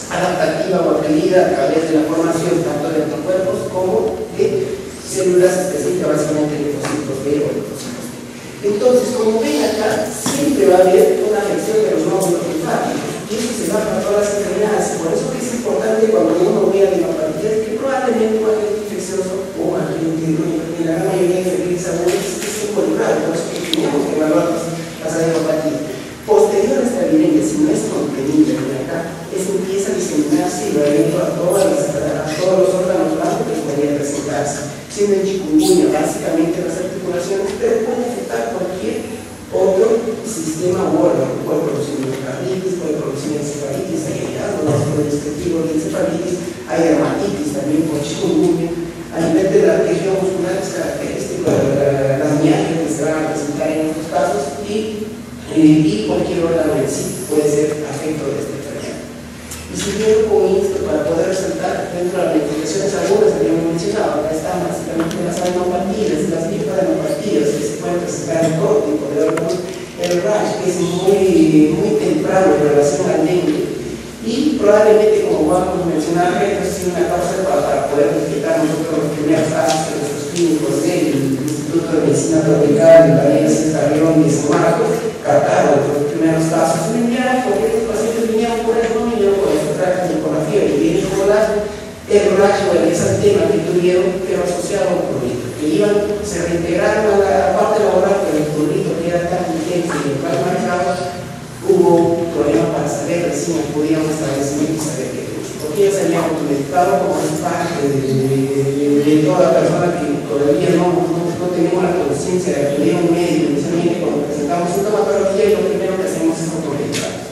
adaptativa o adquirida a través de la formación tanto de anticuerpos como de células específicas, básicamente linfocitos B o linfocitos T. Entonces, como ven acá, siempre va a haber una afección de los nódulos linfáticos. Y eso se va para todas las enfermedades. Por eso es importante cuando uno vea linfopatías que probablemente un agente infeccioso o en la gran mayoría de enfermedades agudas es involucrado. Por eso que tenemos que evaluar las linfopatías. Posterior a esta evidencia, si no es contenible acá, empieza a diseminarse y va a ir a todos los órganos blancos que podrían presentarse. Siendo en chikungunya básicamente las articulaciones, pero puede afectar cualquier otro sistema u órgano. Puede producir miocarditis, puede producir encefalitis, hay hallazgos descriptivos de encefalitis, hay dermatitis también por chikungunya. A nivel de la región muscular es característico de las mialgias que se van a presentar en estos dentro de las identificaciones algunas habíamos mencionado, acá están básicamente las adenopatías, las linfadenopatías que se pueden presentar en todo tipo de órganos, el rash, que es muy temprano en relación al dengue, y probablemente, como vamos a mencionar, esto ha sido una causa para poder detectar nosotros los primeros casos de nuestros clínicos del Instituto de Medicina Tropical de Daniel Carrión y San Marcos, captaron los primeros casos. Me enviaron porque estos pacientes vinieron por el dominio, por esta práctica con la fiebre, y vienen con el rash o el exantema que tuvieron, pero asociado a un prurito, que se reintegraron a la parte laboral, pero el prurito que era tan intenso y el cual marcaba, hubo problemas para saber, recién acudíamos a establecimiento y saber qué es. Porque ellos se habían documentado como parte de toda persona que todavía no tenemos la conciencia de acudir a un médico, inicialmente cuando presentamos sintomatología y lo primero que hacemos es documentar.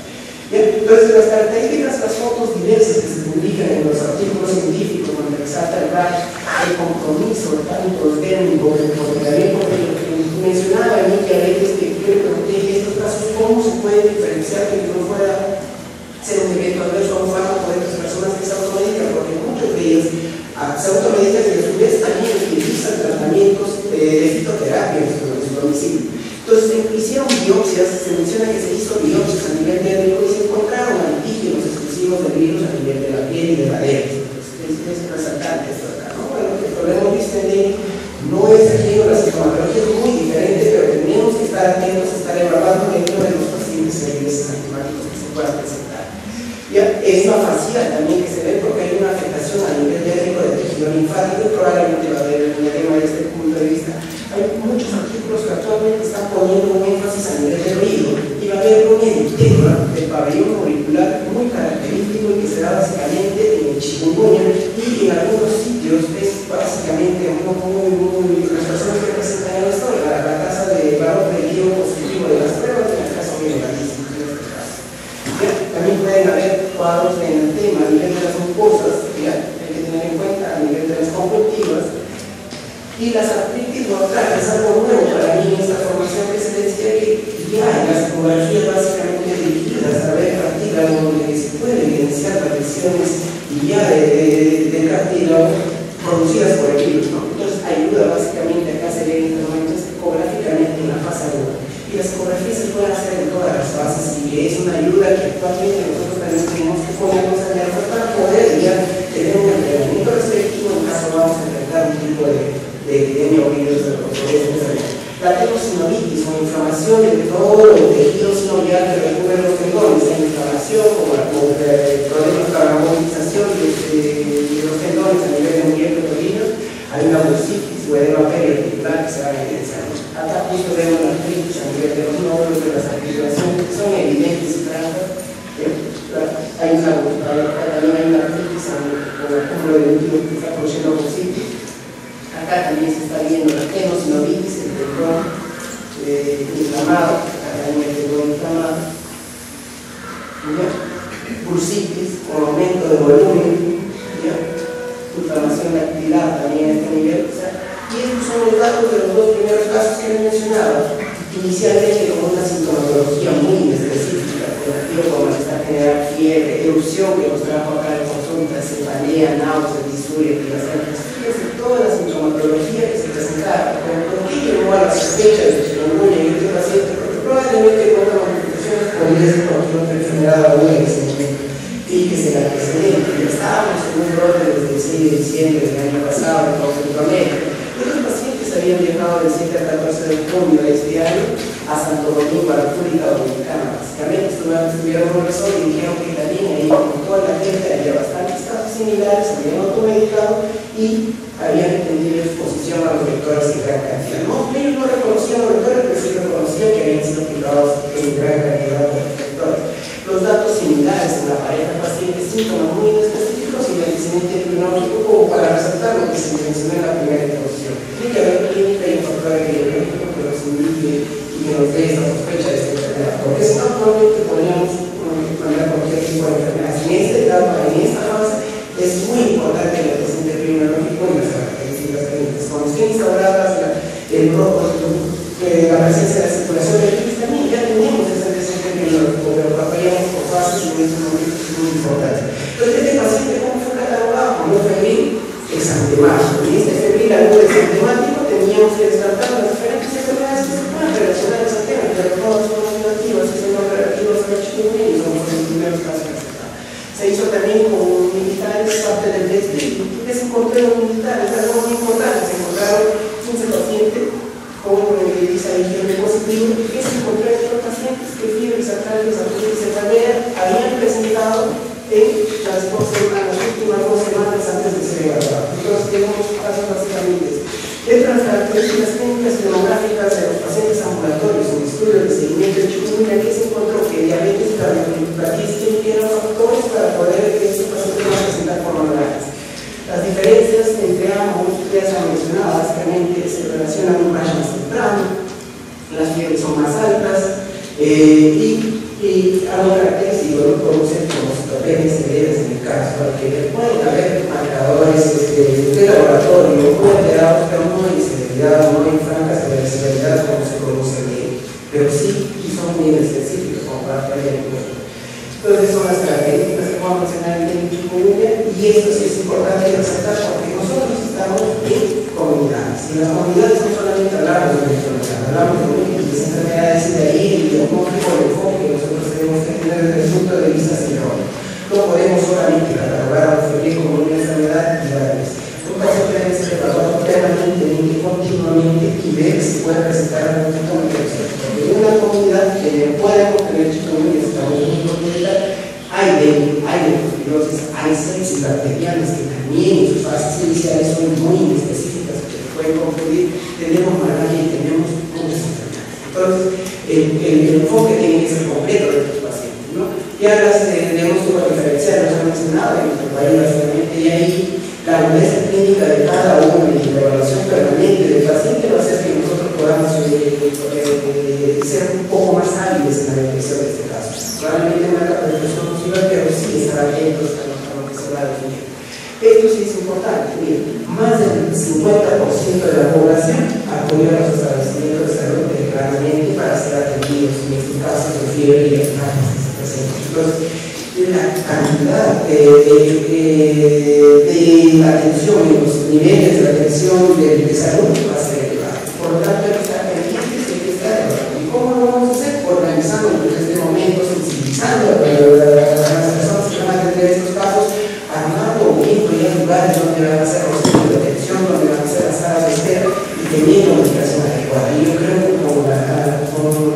Entonces, las características, las fotos diversas que se publican en los artículos científicos donde resalta el rash, el compromiso tanto técnico, porque también porque lo que mencionaba en mi diabetes, que yo le pregunté en estos casos cómo se puede diferenciar que no pueda ser un evento adverso a un fármaco de otras personas que se automedican, porque muchos de ellos se automedican y a su vez también utilizan tratamientos de fitoterapia en su domicilio. Entonces, hicieron biopsias, se menciona que se hizo biopsias a nivel médico y se encontraron antígenos exclusivos del virus a nivel de la piel y de la dermis. Es resaltante esto acá, ¿no? Bueno, que lo hemos visto en dengue, no es aquí, la sintomatología es muy diferente, pero tenemos que estar atentos a estar evaluando dentro de los pacientes servicios antimáticos que se puedan presentar. Ya, es una facial también que se ve porque hay una afectación a nivel médico de tejido linfático, probablemente va a haber un tema desde este punto de vista. Hay muchos artículos que actualmente están poniendo un énfasis a nivel de ruido y va a haber un edema del pabellón auricular muy característico y que se da básicamente en el chikungunya y en algunos sitios es básicamente las personas que presentan esto, la tasa de valor predictivo positivo de las pruebas en el caso de negatísimo en este caso. También pueden haber cuadros en el tema a nivel de las mucosas, hay que tener en cuenta a nivel de las conjuntivas. Y las artritis mortales es algo nuevo para mí en esta formación que se decía que ya en las ecografías básicamente dirigidas a ver cartílago donde se pueden evidenciar las lesiones ya del cartílago producidas por el virus, ¿no? Entonces ayuda básicamente acá se ven estas ecográficamente en la fase 1 y las ecografías se pueden hacer en todas las fases y que es una ayuda que actualmente nosotros también tenemos que ponernos a alerta para poder ya tener un entrenamiento respectivo en caso vamos a enfrentar un tipo de epidemia o virus de la tenosinovitis o inflamación de todo el tejido sinovial que recubre los tendones, hay inflamación como problemas para la movilización de los tendones a nivel de movimiento petorino, hay una bursitis o edema periarticular que se va a evidenciar. Acá justo vemos la artritis a nivel de los nódulos de las articulaciones que son evidentes y francas. Hay una artritis con el cúmulo de líquido que está produciendo bursitis. Acá también se está viendo la tenosinovitis, el tendón inflamado, acá hay el tendón inflamado, bursitis, con aumento de volumen, inflamación dactilar también a este nivel. Y estos son los datos de los dos primeros casos que he mencionado. Inicialmente con una sintomatología muy específica, como malestar general, fiebre, erupción que nos trajo acá en consulta, cefalea, náuseas, disuria, pilacencia. Fíjense toda la sintomatología que se presentaba. ¿Por qué llegó a la sospecha de chikungunya en este paciente? Porque probablemente con las manifestaciones podría ser cualquier otra enfermedad aguda en ese momento. Fíjese la precedente, ya estábamos en un brote desde el 6 de diciembre del año pasado en todo Centroamérica. Los pacientes habían viajado del 7 al 14 de junio de este año a Santo Domingo, a la República Dominicana. Básicamente estuvieron un resort y dijeron que también ahí con toda la gente había bastantes casos similares, habían automedicado y habían entendido exposición a los vectores en gran cantidad. No, ellos no reconocían los vectores, pero sí reconocían que habían sido picados en gran cantidad por los vectores. Los datos similares en la pareja paciente, síntomas muy específicos y el antecedente epidemiológico como para resaltar lo que se mencionó en la primera exposición. Tiene que haber clínica y un factor epidemiológico que nos indique y que nos dé esta sospecha de esta enfermedad. Porque si no, probablemente podríamos mandar cualquier tipo de enfermedad. En esta etapa, en esta fase, es muy importante el antecedente epidemiológico y las características clínicas. Cuando estén instauradas la presencia de la circulación del virus, también ya tenemos ese antecedente epidemiológico, pero pasaríamos por fases y en estos momentos es muy importante. Entonces, este paciente, ¿cómo fue catalogado? Como de marzo. Y este febril agudo sistemático teníamos que descartar las diferentes enfermedades que se pueden relacionar a ese tema, pero todas son relativas, que son operativos a la chikungunya y son los primeros casos que se dan. Se hizo también con militares parte del desvío. ¿Qué se encontró en los militares? Algo muy importante, se encontraron 15 pacientes con HIV positivo. ¿Qué se encontró en estos pacientes? Que fiebres atrales, azules y enfermedad habían presentado en las últimas 2 semanas antes de ser evaluados. Entonces tenemos casos básicamente entre las características clínicas y demográficas de los pacientes ambulatorios en estudios de seguimiento de chikungunya, que se encontró que diabetes, cardiopatía eran factores para poder que estos pacientes van a presentar coronavirus. Las diferencias entre ambos ya se han mencionado, básicamente se relacionan un rayo más temprano, las fiebres son más altas y algo característico no producen como citopenias severas en el caso, porque pueden haber marcadores de laboratorio muy alterados, pero no hay severidad, no hay franca severidad como se produce bien, pero sí son muy específicos como para tener en cuenta. Entonces son las características que vamos a mencionar en el chikungunya, y esto sí es importante resaltar porque nosotros estamos en comunidades, y las comunidades no solamente hablamos de enfermedades, hablamos de múltiples enfermedades, y de ahí el diagnóstico, el enfoque que nosotros tenemos que tener desde el punto de vista psicológico. No podemos solamente catalogar a un febril como una enfermedad y darles. Un paciente debe ser evaluado permanentemente, continuamente, y ver si puede presentar algún síntoma de infección. Porque en una comunidad que pueda tener chikungunya, estamos en una comunidad, hay leptospirosis, hay sepsis bacterianas que también en sus fases iniciales son muy específicas, que se pueden confundir. Tenemos malaria y tenemos muchas enfermedades. Entonces, el enfoque tiene que ser completo de estos pacientes, ¿no? Ya las diagnósticos diferenciales los han mencionado en nuestro país básicamente, y ahí la modestia clínica de cada uno y la evaluación permanente del paciente va a hacer que nosotros podamos ser un poco más hábiles en la detección de este caso. Probablemente no haga prevención posible, pero sí estar atentos a lo que se va a definir. Esto sí es importante. Miren, más del 50% de la población acudió a los establecimientos de salud claramente para ser atendidos en este caso de fiebre y enfermedades que se presentan. Entonces, la cantidad de la atención y los niveles de atención de salud va a ser elevado. Por lo tanto, hay que estar pendientes, hay que estar evaluando. ¿Y cómo lo vamos a hacer? Organizando en este momento, sensibilizando a las personas que van a atender estos casos, armando ya lugares donde van a ser los centros de atención, donde van a ser las salas de espera y teniendo comunicación adecuada. Y yo creo que con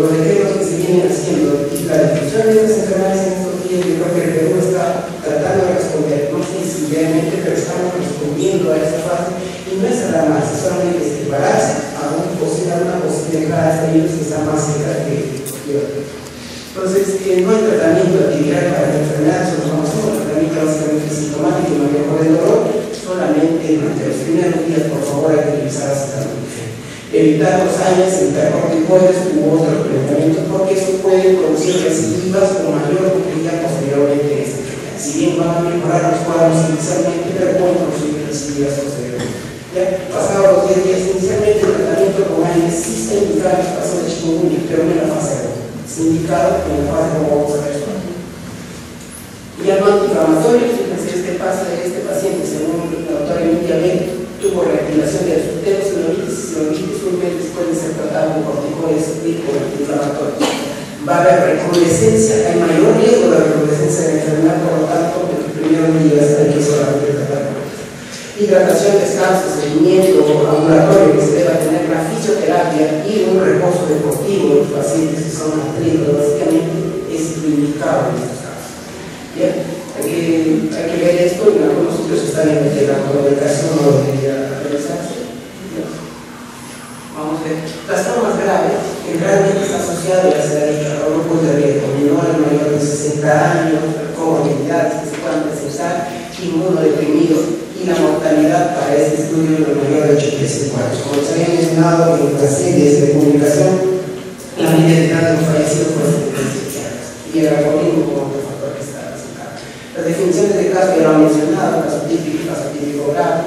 los decretos que se vienen haciendo y la difusión de estas enfermedades en estos días, yo creo que el Perú está tratando de responder, no sé si realmente, pero estamos respondiendo a esa fase, y no es nada más, es solamente prepararse a una posible entrada de virus que está más cerca que entonces, no hay tratamiento actividad para la enfermedad, solo conocemos el tratamiento básicamente sintomático y manejo del dolor, solamente durante los primeros días, por favor, hay que utilizar acetaminofén. Evitar los AINES, evitar corticoides u otros medicamentos, porque eso puede producir recidivas con mayor complejidad posteriormente en esta enfermedad. Si bien van a mejorar los cuadros inicialmente, pero pueden producir recidivas posteriormente. Ya, pasados los 10 días inicialmente, el tratamiento con AINES sí se indica en los casos de chikungunya, pero no en la fase 2. Indicado en la fase como vamos a ver. Y al antiinflamatorio, fíjense, este paciente, según la doctora Emilia Ben, tuvo reactivación de asuteros, sinovitis, urgentes pueden ser tratados con corticoides y con antiinflamatorios. Va a haber recrudescencia, hay mayor riesgo de recrudescencia de la enfermedad, por lo tanto, en los primeros días hay que solamente tratar. Hidratación, descanso, seguimiento ambulatorio que se deba tener, la fisioterapia y un reposo deportivo en los pacientes que son atletas, básicamente es indicado en estos casos. ¿Bien? Hay que ver esto, en algunos sitios están en la comunicación o debería realizarse. Vamos a ver. Las formas graves, que realmente está asociado a los grupos de riesgo, menores mayores de 60 años, comorbilidades que se puedan presentar, inmunodeprimidos, y la mortalidad para este estudio de mayor de 85 años. Como se había mencionado en las series de comunicación, la media de edad de los fallecidos fue 77 años, y el alcoholismo como otro factor que está presentado. Las definiciones de caso ya lo han mencionado, caso típico grave,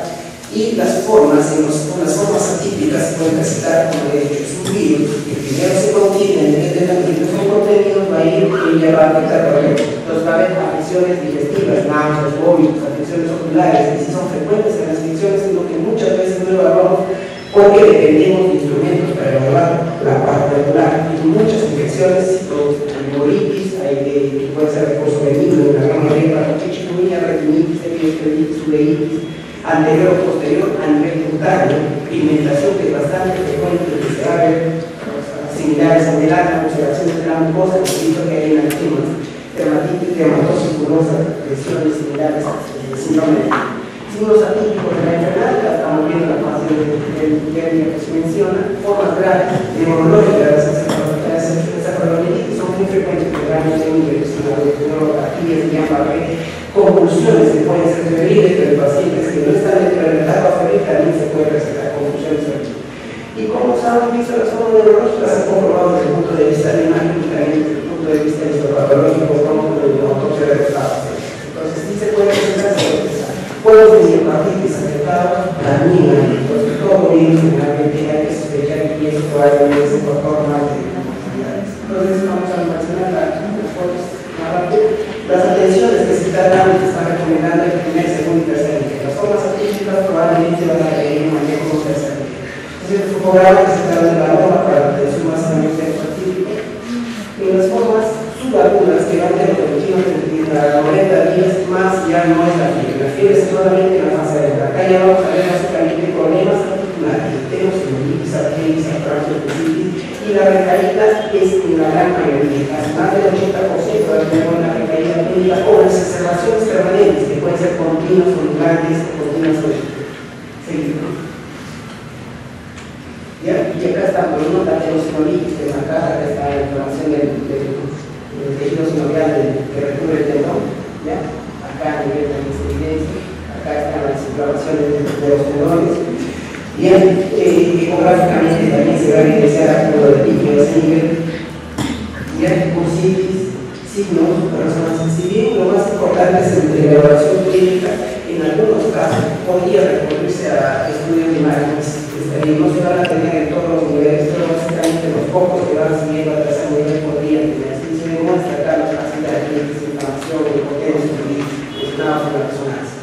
y las formas atípicas se pueden presentar como de hecho es un virus que primero se contiene en vez de antígenos con proteínas, va a ir y ya va a afectar, por ejemplo, los va a haber afecciones digestivas, náuseas, vómitos, afecciones oculares, que si son frecuentes en las infecciones porque dependemos de instrumentos para evaluar la particular. Hay muchas infecciones, embolitis, que puede ser recurso benigno, una gran mayoría de chikungunya, retinitis, epidemitis, uveitis, anterior o posterior a nivel cutáneo, pigmentación que es bastante frecuente, que se abre similares a melano, observaciones de la mucosa, que dicho que hay enantimas, dermatitis, dermatosis pulosa, lesiones similares a síndrome de signos atípicos de la enfermedad, la estamos viendo en la fase del que se menciona, formas graves, neurológicas, encefalomelitis son muy frecuentes, realmente en neuropatías, convulsiones que pueden ser febriles, pero en pacientes que no están dentro de la etapa febril también se puede presentar convulsiones febriles. Y como hemos visto, las formas neurológicas se han comprobado desde el punto de vista de la imagen y también desde el punto de vista histopatológico como de la autopsia de los pacientes. Entonces sí se puede presentar pueblos de miocarditis afectados también, entonces todo bien, generalmente hay que sospechar que eso probablemente es un factor más de enfermedades. Entonces vamos a mencionar las atenciones que se están dando, que están recomendando el primer, segundo y tercer nivel. Las formas atípicas probablemente van a requerir un manejo de tercer nivel. Entonces el focograma que se está dando la norma para la atención más atípica atípico. Y las formas subagudas que van de 21 a 90 días más ya no es la fiebre. La fiebre es solamente en la fase de acá ya vamos a ver básicamente problemas articulares, tenemos embolitis, artritis, artralgiopesitis, y la recaída es en la gran mayoría, casi más del 80% de tener una recaída clínica o exacerbaciones permanentes que pueden ser continuas, voluntarias o continuas seguidas. ¿Ya? Y acá está, por ejemplo, la tenosinovilitis, que es acá está la inflamación del tejido sinovial que recubre el tendón, ¿ya? Acá a nivel de evidencia, acá están las inflamaciones de los tendones. Bien, ecográficamente también se va a evidenciar algo de líquido a ese nivel. Bien, bursitis, signos, personas. Si bien lo más importante es el de la evaluación clínica, en algunos casos podría recurrirse a estudios de imágenes. No se van a tener en todos los niveles, pero básicamente los pocos que van siguiendo a tercer nivel podrían tener. Si se demuestra acá la capacidad de inflamación, de potencia, mencionados en la resonancia.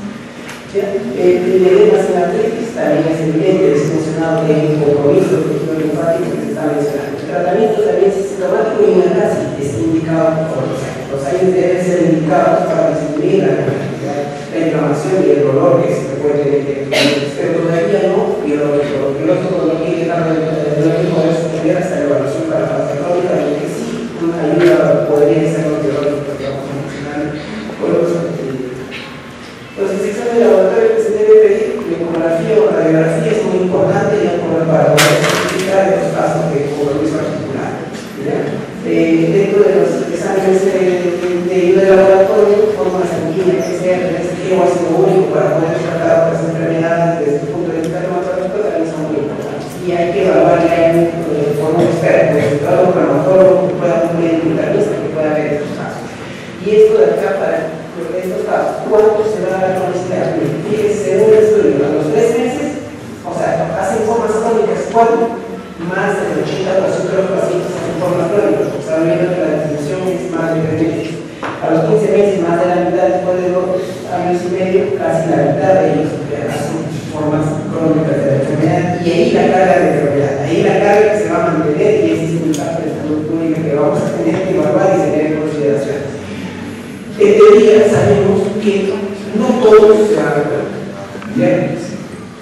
El edema sin artritis también es evidente, es mencionado que hay un compromiso del tejido linfático que se está mencionando. El tratamiento también es sintomático y casi es indicado por los años. Los años deben ser indicados para disminuir la inflamación y el dolor que se puede tener, pero todavía no biológico. Lo biológico no quiere dejar de poder sostener hasta la evaluación para la fase crónica, lo que sí una ayuda podría ser lo biológico que vamos a mencionar por los objetivos. Entonces, el examen de laboratorio que se debe pedir, la ecografía o radiografía es muy importante ya para poder identificar los casos de compromiso articular. Dentro de los exámenes de ayuda de laboratorio, forma sanguínea, PCR, o ácido úrico para poder tratar otras enfermedades desde el punto de vista dermatológico también son muy importantes. Y hay que evaluar ya con un experto, un traumatólogo que pueda un médico internista que pueda ver estos casos. Y esto de acá para estos casos, ¿cuánto se va a dar con este año? Fíjense, un estudio a los 3 meses, o sea, hacen formas crónicas, ¿cuánto? Más del 80% de los pacientes hacen formas crónicas, porque están viendo que la distribución es más de 3 meses. A los 15 meses, más de la mitad, después de 2 años y medio, casi la mitad de ellos hacen formas crónicas de la enfermedad, y ahí la carga de enfermedad, ahí la carga que se va a mantener, y ese es el impacto de salud pública que vamos a tener que evaluar y tener en consideración. En teoría sabemos que no todos se van a ver.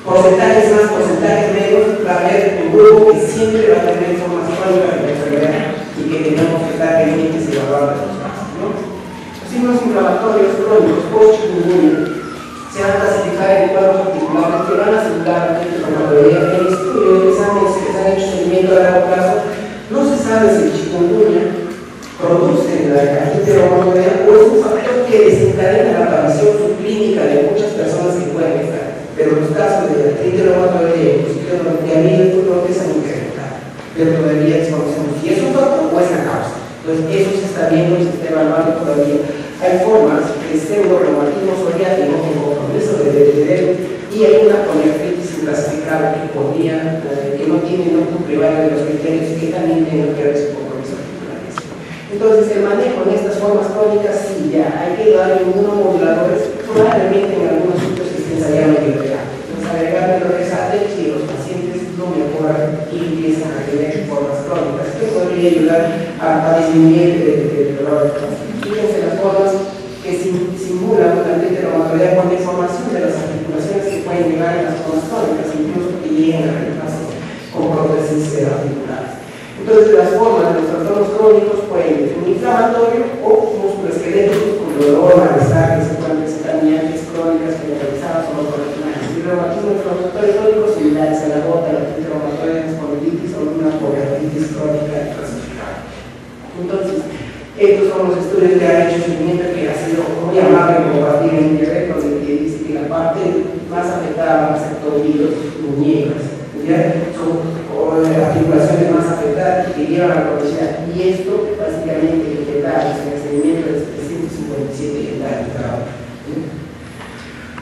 Porcentajes más, porcentajes menos, va a haber un grupo que siempre va a tener formas crónicas de la enfermedad y que tenemos que estar pendientes y evaluar los casos, ¿no? Los signos inflamatorios crónicos post-chikungunya se van a clasificar en cuadros articulares que van a simular la inflamatoria. En estudios de exámenes que se han hecho seguimiento a largo plazo, no se sabe si el chikungunya produce la agente reumatoidea o es un factor que desencadena la aparición subclínica de muchas personas que pueden estar. Pero los casos de artritis reumatoidea y a mí el futuro se han incrementado. Pero todavía desconocemos si es un factor o es la causa. Entonces, eso se está viendo y se está evaluando todavía. Hay formas de pseudo-reumatismo psoriático con compromiso de dedo y hay una poliartritis inclasificable que podría, que no tiene, no cumple varios de los criterios y que también tiene que ver su compromiso articular. Entonces, el manejo en estas formas crónicas, sí, ya hay que dar inmunomoduladores, probablemente en algunos sitios que estén ensayando biología. Entonces, agregar biología y los pacientes no a disminuir el dolor de cabeza. Fíjense las formas que simulan la enteromatología con deformación de las articulaciones que pueden llegar a las formas crónicas, incluso que lleguen a reemplazo con prótesis articulares. Entonces, las formas de los trastornos crónicos pueden ser un inflamatorio o musculoesqueléticos con dolor, malestar, que se pueden presentar mialgias crónicas generalizadas o no correccionales. Y reumatismo inflamatorio crónico similares a la gota, la artritis reumatoide, espondilitis o una poliartritis crónica clasificada. Entonces, estos son los estudios que ha hecho seguimiento, que ha sido muy amable compartir en internet, donde dice que la parte más afectada van a ser tobillos, muñecas, son articulaciones más afectadas que llevan a la cronicidad, y esto básicamente lo que da es el seguimiento de 757 en trabajo.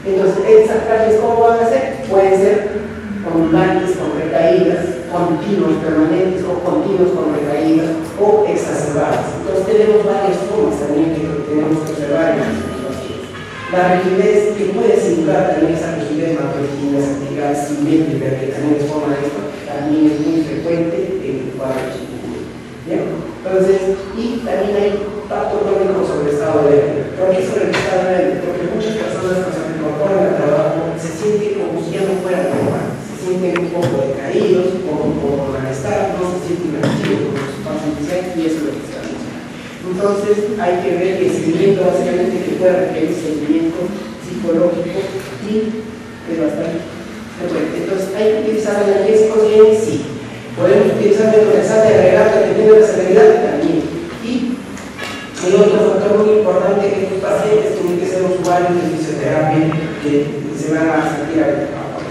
Entonces, esas prácticas, ¿cómo van a ser? Pueden ser ondulantes con recaídas, continuos permanentes o continuos con recaídas o exacerbadas. Entonces, tenemos varias formas también que tenemos que observar en las situaciones. La rigidez, que puede simular también esa rigidez macroesquina simétrica, que también es forma de esto, también es muy frecuente en el cuadro chikungunya. Entonces, y también hay pacto crónico sobre el estado de ánimo. ¿Por qué sobre el estado de ánimo? Porque muchas personas cuando se incorporan al trabajo se sienten como si ya no fueran normal, se sienten un poco decaídos, un poco malestar, no se sienten activos con su fase inicial, y eso es lo que se ha dicho. Entonces, hay que ver que el seguimiento básicamente que puede requerir seguimiento psicológico y es bastante frecuente. Entonces, hay que utilizar analgésicos bien, sí. Podemos utilizar metronidazol de agregar dependiendo de la severidad también. Y el otro factor muy importante es que estos pacientes tienen que ser usuarios de fisioterapia que se van a sentir adecuados.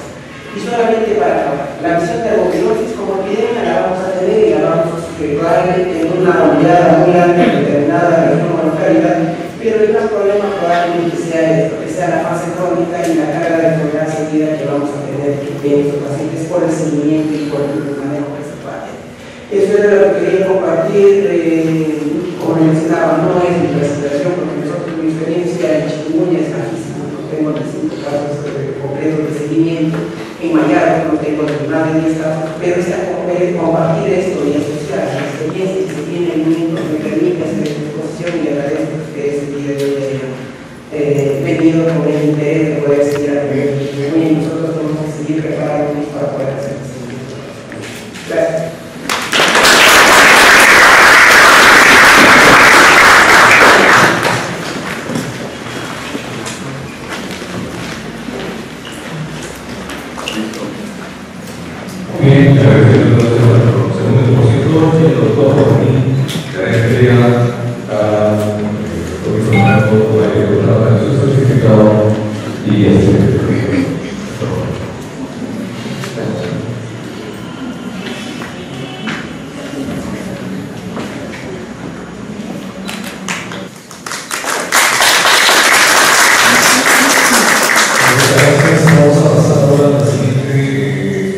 Y solamente para acabar, la visión de algopilosis como epidemia la vamos a tener y la vamos a sugerir en una oleada muy amplia determinada región o localidad, pero el gran problema probablemente sea esto, que sea la fase crónica y la carga de enfermedad seguida que vamos a tener en estos pacientes por el seguimiento y por el manejo que se pueda hacer. Eso era lo que quería compartir. Como mencionaba, no es mi presentación, porque nosotros, mi experiencia en chikungunya es bajísima, no tengo ni 5 casos concretos de seguimiento. En Mayar no tengo más de 10 casos, pero compartir esto y asociar la experiencia que se tiene en México me permite hacer esta exposición, y agradezco que ustedes el día de hoy hayan venido con el interés de poder seguir aprendiendo. Y nosotros tenemos que seguir preparándonos para poder hacer esto. Gracias. Bien, agradeciendo el segundo expositor y el doctor Juanín, que entrega a doctor Fernando para su certificado y vamos a pasar ahora a la siguiente expositora.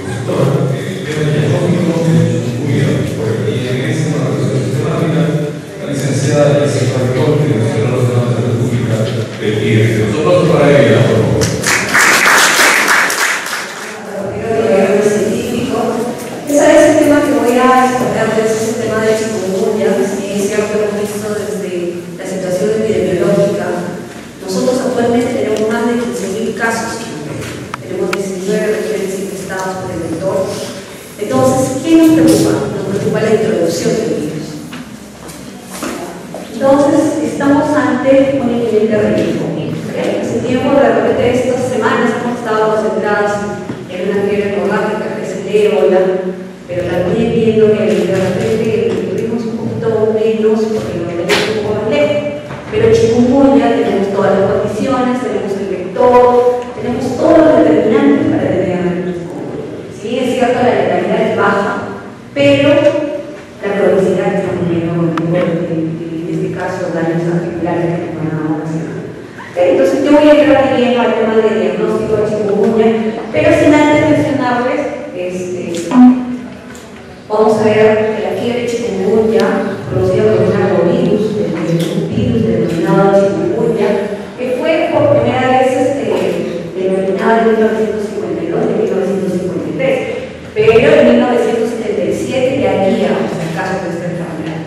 La licenciada Jessica Ricotti, de la Nacional de la República de Chile. Nosotros para ella, por favor. Ese es el tema que voy a explicarles, es el tema de chikungunya. Es cierto que hemos visto desde la situación epidemiológica. Nosotros actualmente tenemos más de 15.000 casos, tenemos 19 regiones infestadas por el vector. Entonces, ¿qué nos preocupa? Nos preocupa la introducción del virus. Entonces, estamos ante un nivel de riesgo. Hace tiempo, de repente, estas semanas hemos estado concentrados en una fiebre hemorrágica, que es el ébola, pero también viendo que de repente tuvimos un poquito menos porque lo tenemos un poco más lejos. Pero chikungunya tenemos todas las condiciones, tenemos el vector, tenemos todos los determinantes para tener chikungunya. Sí, es cierto, la letalidad es baja, pero la cronicidad es muy menor, en este caso daños articulares que nos van a ocasionar. Entonces yo voy a entrar bien al tema de diagnóstico de chikungunya, pero sin antes mencionarles, vamos a ver que la fiebre chikungunya, conocida como un arbovirus, un virus denominado chikungunya, que fue por primera vez denominado en 1952 y 1953, pero en 1977 ya había casos de esta enfermedad.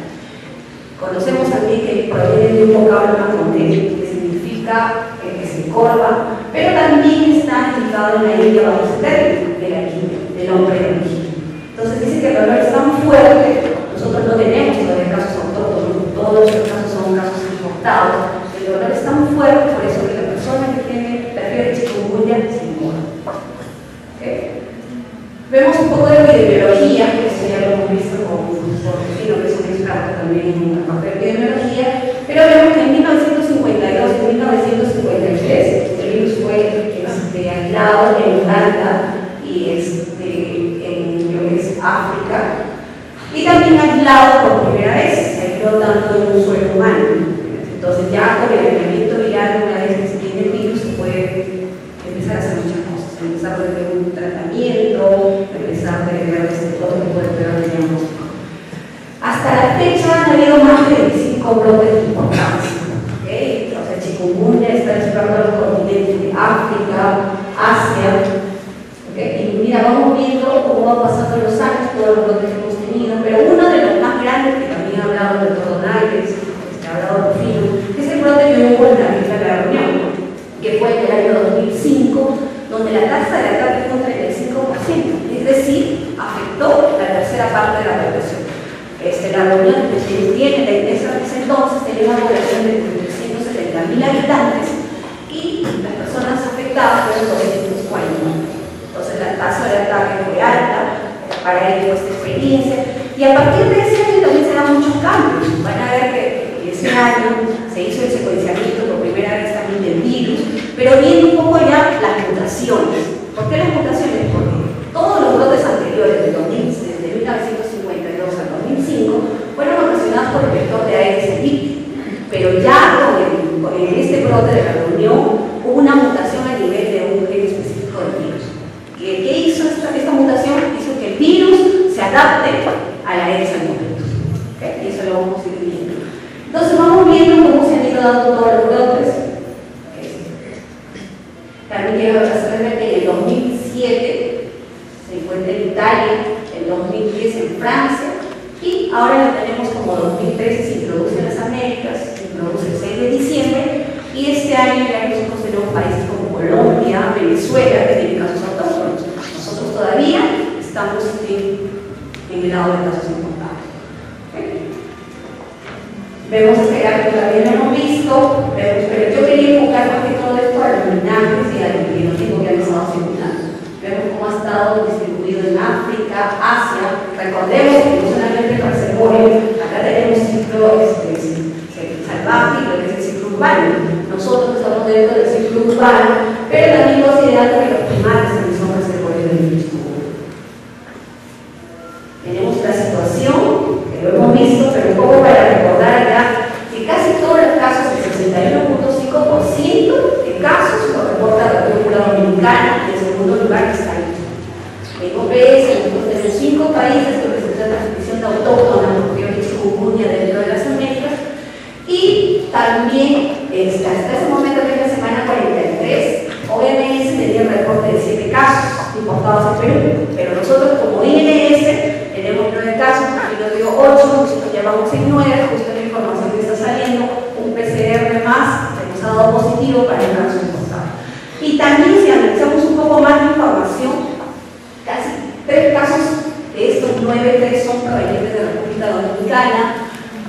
pero también está indicado en la India bajo ese término de la India, del hombre de origen. Entonces dice que el dolor es tan fuerte, nosotros no tenemos todavía casos autóctonos, todos los casos son casos importados. El dolor es tan fuerte, por eso que la persona que tiene perfil de chikungunya se muere. ¿Okay? Vemos un poco de epidemiología, que eso ya lo hemos visto con Rufino, que es un experto también en la parte de epidemiología, pero vemos que en 1952 y 1953 el virus fue aislado en Uganda y en lo que es África, y también aislado por primera vez, se aisló tanto en un suelo humano. Entonces ya con el aislamiento viral, una vez que se tiene el virus, se puede empezar a hacer muchas cosas, empezar a tener un tratamiento, empezar a tener otro tipo de pruebas de diagnóstico. Hasta la fecha han habido más de 25 brotes importantes. ¿Okay? O sea, chikungunya está disparando a los continentes de África, Asia. ¿Okay? Y mira, vamos viendo cómo van pasando los años, todos los brotes que hemos tenido, pero uno de los más grandes, que también ha hablado de Tornales, ha hablado de Fino, que es el brote que hubo en la isla de la Reunión, que fue en el año 2005, donde la tasa de ataque fue un 35%, es decir, afectó la tercera parte de la población. La Reunión tiene desde ese entonces tenía una población de 370.000 habitantes y las personas afectadas fueron 240. Entonces la tasa de ataque fue alta para ellos esta experiencia, y a partir de ese año también se dan muchos cambios. Van a ver que ese año se hizo el secuenciamiento por primera vez también del virus, pero viene un poco ya las mutaciones. ¿Por qué las mutaciones? Porque todos los brotes anteriores desde 1952 al 2005 fueron ocasionados por el vector de Aedes aegypti, pero ya con este brote de la Reunión hubo una mutación a nivel de un gen específico del virus. ¿Qué hizo esta mutación? Hizo que el virus se adapte a la Aedes aegypti. ¿Okay? Y eso lo vamos a ir viendo. Entonces vamos viendo cómo se han ido dando todos los brotes. También llega a saber que en el 2007 se encuentra en Italia, en 2010 en Francia, y ahora lo tenemos como 2013, se introduce en las Américas, se introduce el 6 de diciembre, y este año ya nosotros tenemos países como Colombia, Venezuela, que tienen casos autóctonos. Nosotros todavía estamos en el lado de casos importados. ¿Okay? Vemos este gráfico, también lo hemos visto, pero yo quería enfocar más que todo esto a los linajes y a los genotipos que han estado circulando. Vemos cómo ha estado distribuido en África, Asia. Recordemos que no solamente para ser polio, acá tenemos ciclo salvaje y lo que es el ciclo urbano. Nosotros estamos dentro del ciclo urbano, pero también considerando que los primates también son reservorios del virus. Tenemos la situación, que lo hemos visto, pero un poco para recordar ya que casi todos los casos, el 61.5% de casos lo reporta la República Dominicana, y en segundo lugar está ahí. En OPS, nosotros tenemos 5 países que presentan transmisión de autóctona por de chikungunya dentro de las Américas, y también hasta ese momento, que es la semana 43, OMS tenía el reporte de 7 casos importados a Perú, pero nosotros como INS tenemos 9 casos, aquí lo digo 8, nosotros ya vamos en 9, justo la información que está saliendo, un PCR más que nos ha dado positivo para el caso importado. Y también si analizamos un poco más de información, casi 3 casos de estos 9, 3 son provenientes de la República Dominicana,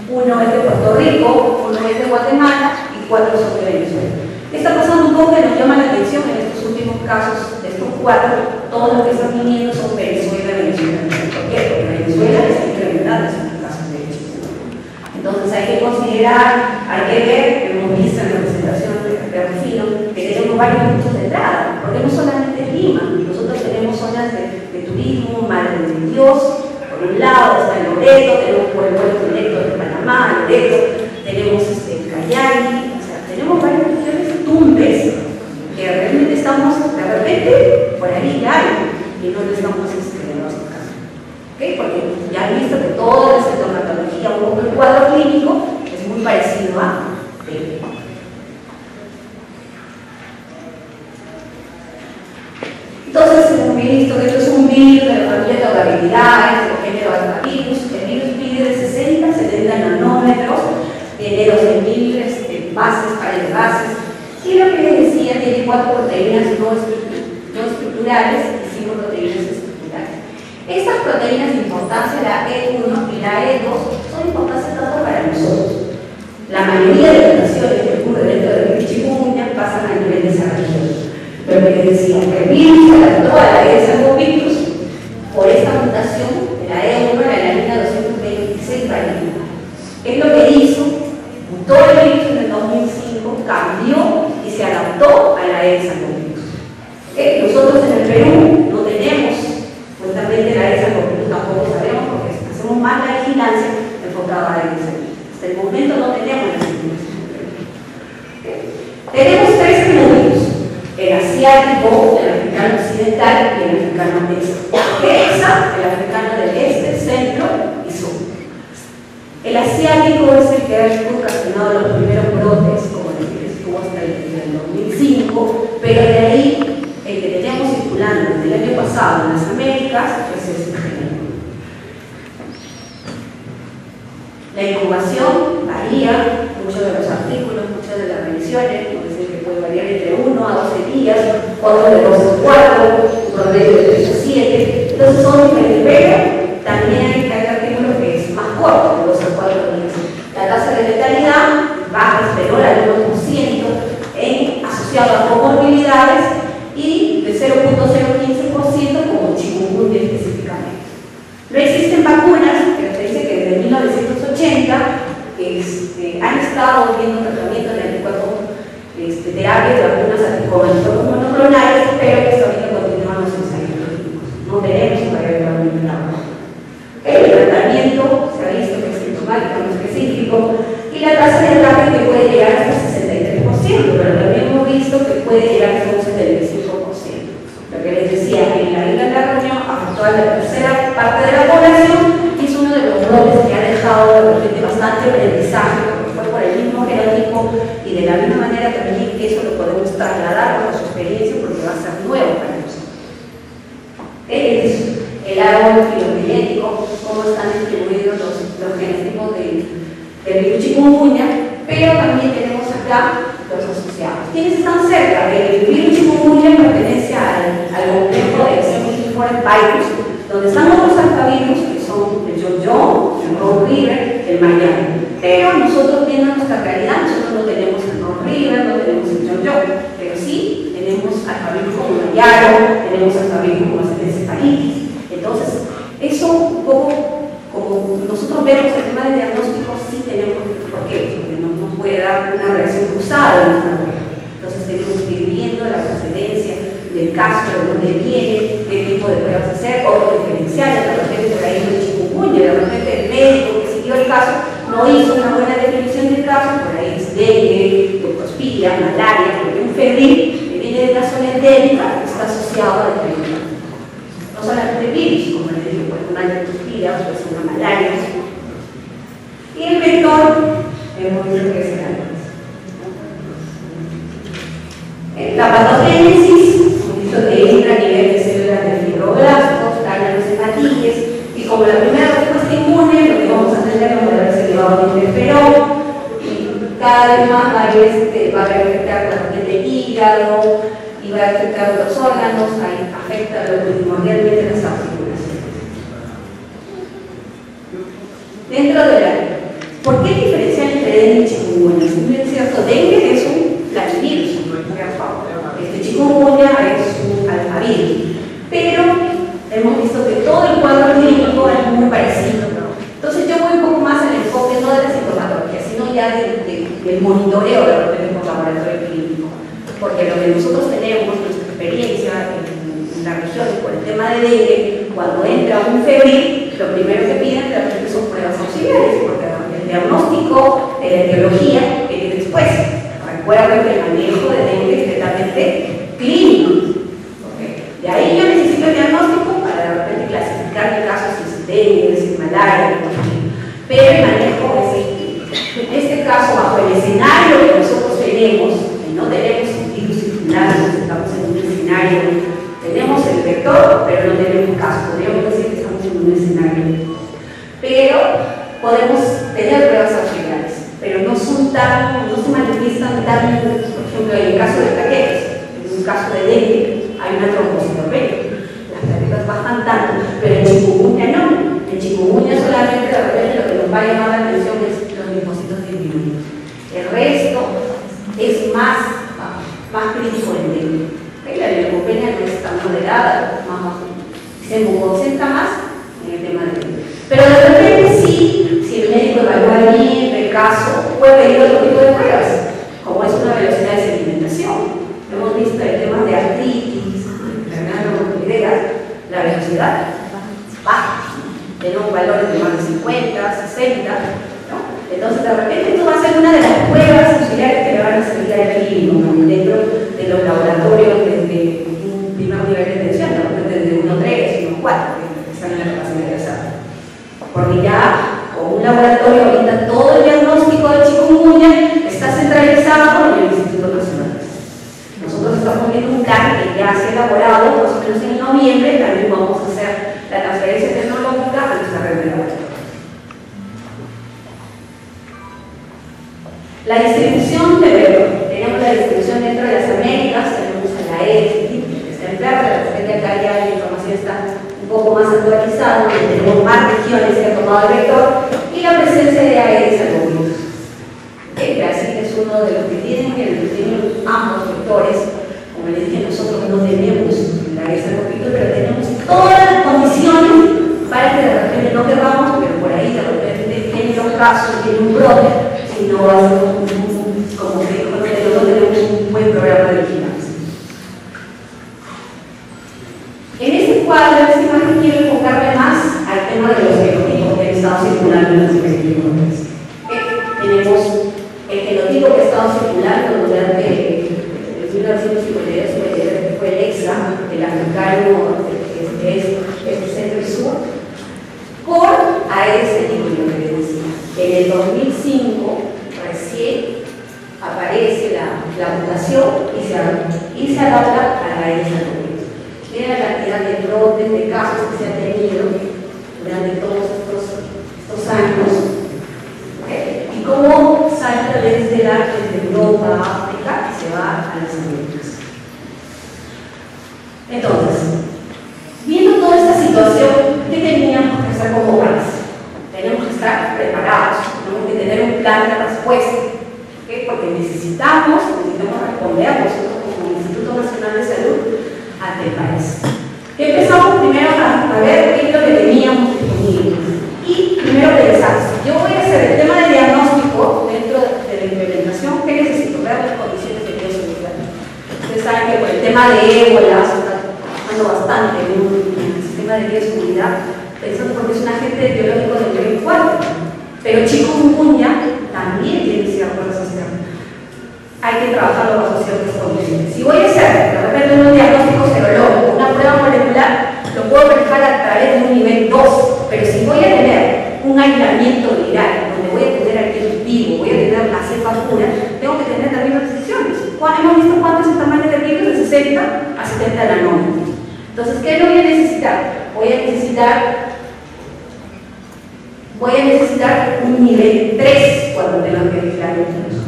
1 es de Puerto Rico, 1 es de Guatemala y 4 son de Venezuela. Está pasando un poco que nos llama la atención en estos últimos casos, de estos 4, todos los que están viniendo son Venezuela, Venezuela. ¿Por qué? Porque Venezuela está incrementando sus casos de hecho. Entonces hay que considerar, hay que ver, hemos visto en la presentación de Rufino, que tenemos varios puntos de entrada, porque no solamente es Lima, nosotros tenemos zonas de turismo, Madre de Dios, por un lado está el Loreto, tenemos por el vuelo directo de Panamá, Loreto, tenemos Callao, o sea, tenemos varias regiones, Tumbes, que realmente estamos, de repente, por ahí ya hay, y no lo estamos diagnosticando. ¿Okay? Porque ya han visto que toda la sintomatología, un poco el cuadro clínico, es muy parecido a B. Entonces, hemos visto que esto es un virus de la familia de probabilidades, del género alfavirus. El virus mide de 60 a 70 nanómetros, tiene 12.000 bases, pares de bases, y lo que les decía, tiene 24 proteínas no estructurales y 5 proteínas estructurales. Estas proteínas de importancia, la E1 y la E2, son importantes tanto para nosotros. La mayoría de las mutaciones que ocurren dentro del chikungunya pasan a nivel desarrollado. Pero que decía que el virus se adaptó a la E de Salmovirus por esta mutación de la E1 de la línea 226 valina. Es lo que hizo, mutó el virus en el 2005, cambió y se adaptó a la E de Salmovirus. Nosotros en el Perú no tenemos justamente la E de Salmovirus, tampoco sabemos porque hacemos más la vigilancia enfocada a la E de Salmovirus. Hasta el momento no tenemos la situación. Tenemos tres fenómenos: el asiático, el africano occidental y el africano este. El africano del este, centro y sur. El asiático es el que ha ocasionado los primeros brotes, como estuvo hasta el 2005, pero de ahí el que teníamos circulando desde el año pasado en las Américas es este fenómeno. La incubación varía, muchos de los artículos, muchas de las revisiones, puede ser que puede variar entre 1 a 12 días, otros de 2 a 4, un promedio de 3 a 7, entonces son diferentes, pero también hay artículos que es más corto, de 2 a 4 días. La tasa de letalidad baja, menor al 1%, asociado a comorbilidades y de 0.015% como chikungunya específicamente. No existen vacunas, pero se dice que desde 1980 han estado viendo tratamientos de anticuerpos, terapias de vacunas anticuerpos monoclonales, pero que hasta ahorita continúan los ensayos clínicos. No tenemos un mayor tratamiento. El tratamiento se ha visto que es sintomático, no específico, y la tasa de ataque que puede llegar hasta el 63%, pero también hemos visto que puede llegar hasta un 75%. Lo que les decía, en la isla de la Reunión afectó a la tercera parte de la población y es uno de los brotes que ha dejado realmente bastante aprendizaje, porque fue por el mismo genotipo y de la misma manera también que eso lo podemos trasladar con su experiencia porque va a ser nuevo para nosotros. Es el árbol filogenético, cómo están distribuidos los genotipos del virus chikungunya, pero también tenemos acá los asociados. ¿Quiénes están cerca? El virus chikungunya pertenece al complejo de Seminiform virus, donde están otros alfavirus que son el John, el Round River, el Miami. Pero nosotros, viendo nuestra realidad, nosotros no tenemos el Round River, no tenemos el John, pero sí tenemos alfavirus como el Mayaro, tenemos alfavirus como la encefalitis. Entonces, eso un poco, como nosotros vemos el tema de diagnóstico, sí tenemos, ¿por qué? Porque no nos puede dar una reacción cruzada en nuestra prueba. Entonces tenemos que ir viendo la procedencia del caso, de dónde viene, qué tipo de pruebas hacer, otro diferencial, de repente por ahí no es chikungunya, de repente el médico que siguió el caso no hizo una buena definición del caso, por ahí es dengue, tocospira, malaria, porque un febril que viene de la zona endémica está asociado a la enfermedad. No solamente virus, como les digo, pues una tocospira, pues una malaria. Y el vector, hemos visto que es el alcohol. La patogénesis, hemos visto que entra a nivel de células de fibroblastos, granos hematíes, y como la primera respuesta inmune, lo que vamos a tener es modelarse elevado de interferón, y cada vez más va a afectar el hígado, y va a afectar otros órganos, ahí afecta primordialmente las articulaciones. Dentro de la... ¿Por qué diferenciar entre dengue y chikungunya? Es cierto, dengue es un flavivirus, chikungunya es un alfavirus, pero hemos visto que todo el cuadro clínico es muy parecido. Entonces yo voy un poco más al enfoque no de la sintomatología, sino ya del monitoreo de lo que tenemos laboratorio clínico, porque lo que nosotros tenemos, nuestra experiencia en la región por el tema de dengue, cuando entra un febril, lo primero que piden realmente son pruebas auxiliares, porque el diagnóstico de la etiología viene después. Recuerden que el manejo de dengue es netamente clínico. De ahí yo necesito el diagnóstico para de repente clasificar mi caso si es dengue, si es malaria, pero el manejo es el clínico. En este caso, bajo el escenario que nosotros tenemos, que no tenemos un virus circular, estamos en un escenario, tenemos el vector, pero no tenemos caso, podríamos decir que estamos en un escenario. Pero podemos tener pruebas auxiliares, pero no se manifiestan tan, por ejemplo, en el caso de caquetes, caso de dengue, hay una trombocitopenia. Las platitas bajan tanto, pero en chikungunya no. En chikungunya solamente de repente lo que nos va a llamar la atención es los linfocitos disminuidos. El resto es más crítico en dengue. La leucopenia no es tan moderada, más bajo. Se concentra más en el tema de dengue. Pero de repente sí, si el médico evalúa bien el caso, puede pedir otro tipo de pruebas, como es una velocidad de sedimentación. Hemos visto el tema de artritis, enfermedades, la velocidad baja. Tenemos valores de más de 50, 60, ¿no? Entonces, de repente, esto va a ser una de las pruebas auxiliares que le van a servir al clínico, ¿no? Dentro de los laboratorios de un primer nivel de atención, de repente desde 1.3, 1.4, que están en la capacidad de hacer. Porque ya, con un laboratorio, ahorita todo el diagnóstico de chikungunya está centralizado en el Instituto Nacional. Nosotros estamos viendo un plan que ya se ha elaborado, más o menos en noviembre, también vamos a hacer la transferencia tecnológica a nuestra red de laboratorio. La distribución de tenemos la distribución dentro de las Américas, tenemos a la ES, que está en verde, la gente acá ya la información está un poco más actualizada, tenemos más regiones que ha tomado el vector, y la presencia de AES algoritmos. Así que es uno de los que tienen ambos vectores. Como les dije, nosotros no tenemos la AES algoritmos, pero tenemos todas las condiciones para que de repente no querramos, pero por ahí de repente tiene los casos, tiene un brote, si no va a ser como que no tenemos un buen programa de vigilancia. En este cuadro, en esta imagen, quiero enfocarme más al tema de los genotipos que han estado circulando en las investigaciones. Tenemos el genotipo que ha estado circulando durante 1952, que fue el EXA, el africano, que es el centro y sur, por AES nicotinamida. En el 2005 recién aparece la mutación y se adapta a la AES algoritmo. Miren la cantidad de brotes, de casos que se han tenido durante todos estos años. Y cómo salta desde Europa a África y se va a las Américas. Entonces, viendo toda esta situación, ¿qué teníamos que hacer como país? Tenemos que estar preparados, tenemos que tener un plan de respuesta, ¿okay? Porque necesitamos responder nosotros como Instituto Nacional de Salud ante el país. Empezamos primero a ver qué es lo que teníamos disponible. Y primero pensar, si yo voy a hacer el tema de diagnóstico dentro de la implementación, ¿qué necesito? Ver las condiciones de bioseguridad. Ustedes saben que por el tema de ébola se está trabajando bastante en el sistema de bioseguridad, pensando porque es un agente biológico de nivel fuerte. Pero chikungunya también tiene cierta resistente. Hay que trabajarlo bajo ciertas condiciones. Si voy a hacer de repente un diagnóstico serológico, una prueba molecular, lo puedo manejar a través de un nivel 2, pero si voy a tener un aislamiento viral, donde voy a tener al virus vivo, voy a tener la cepa pura, tengo que tener también las decisiones. Hemos visto cuánto es el tamaño del virus, de 60 a 70 nanómetros. Entonces, ¿qué lo voy a necesitar? Voy a necesitar un nivel 3 cuando tenga que aislar el virus.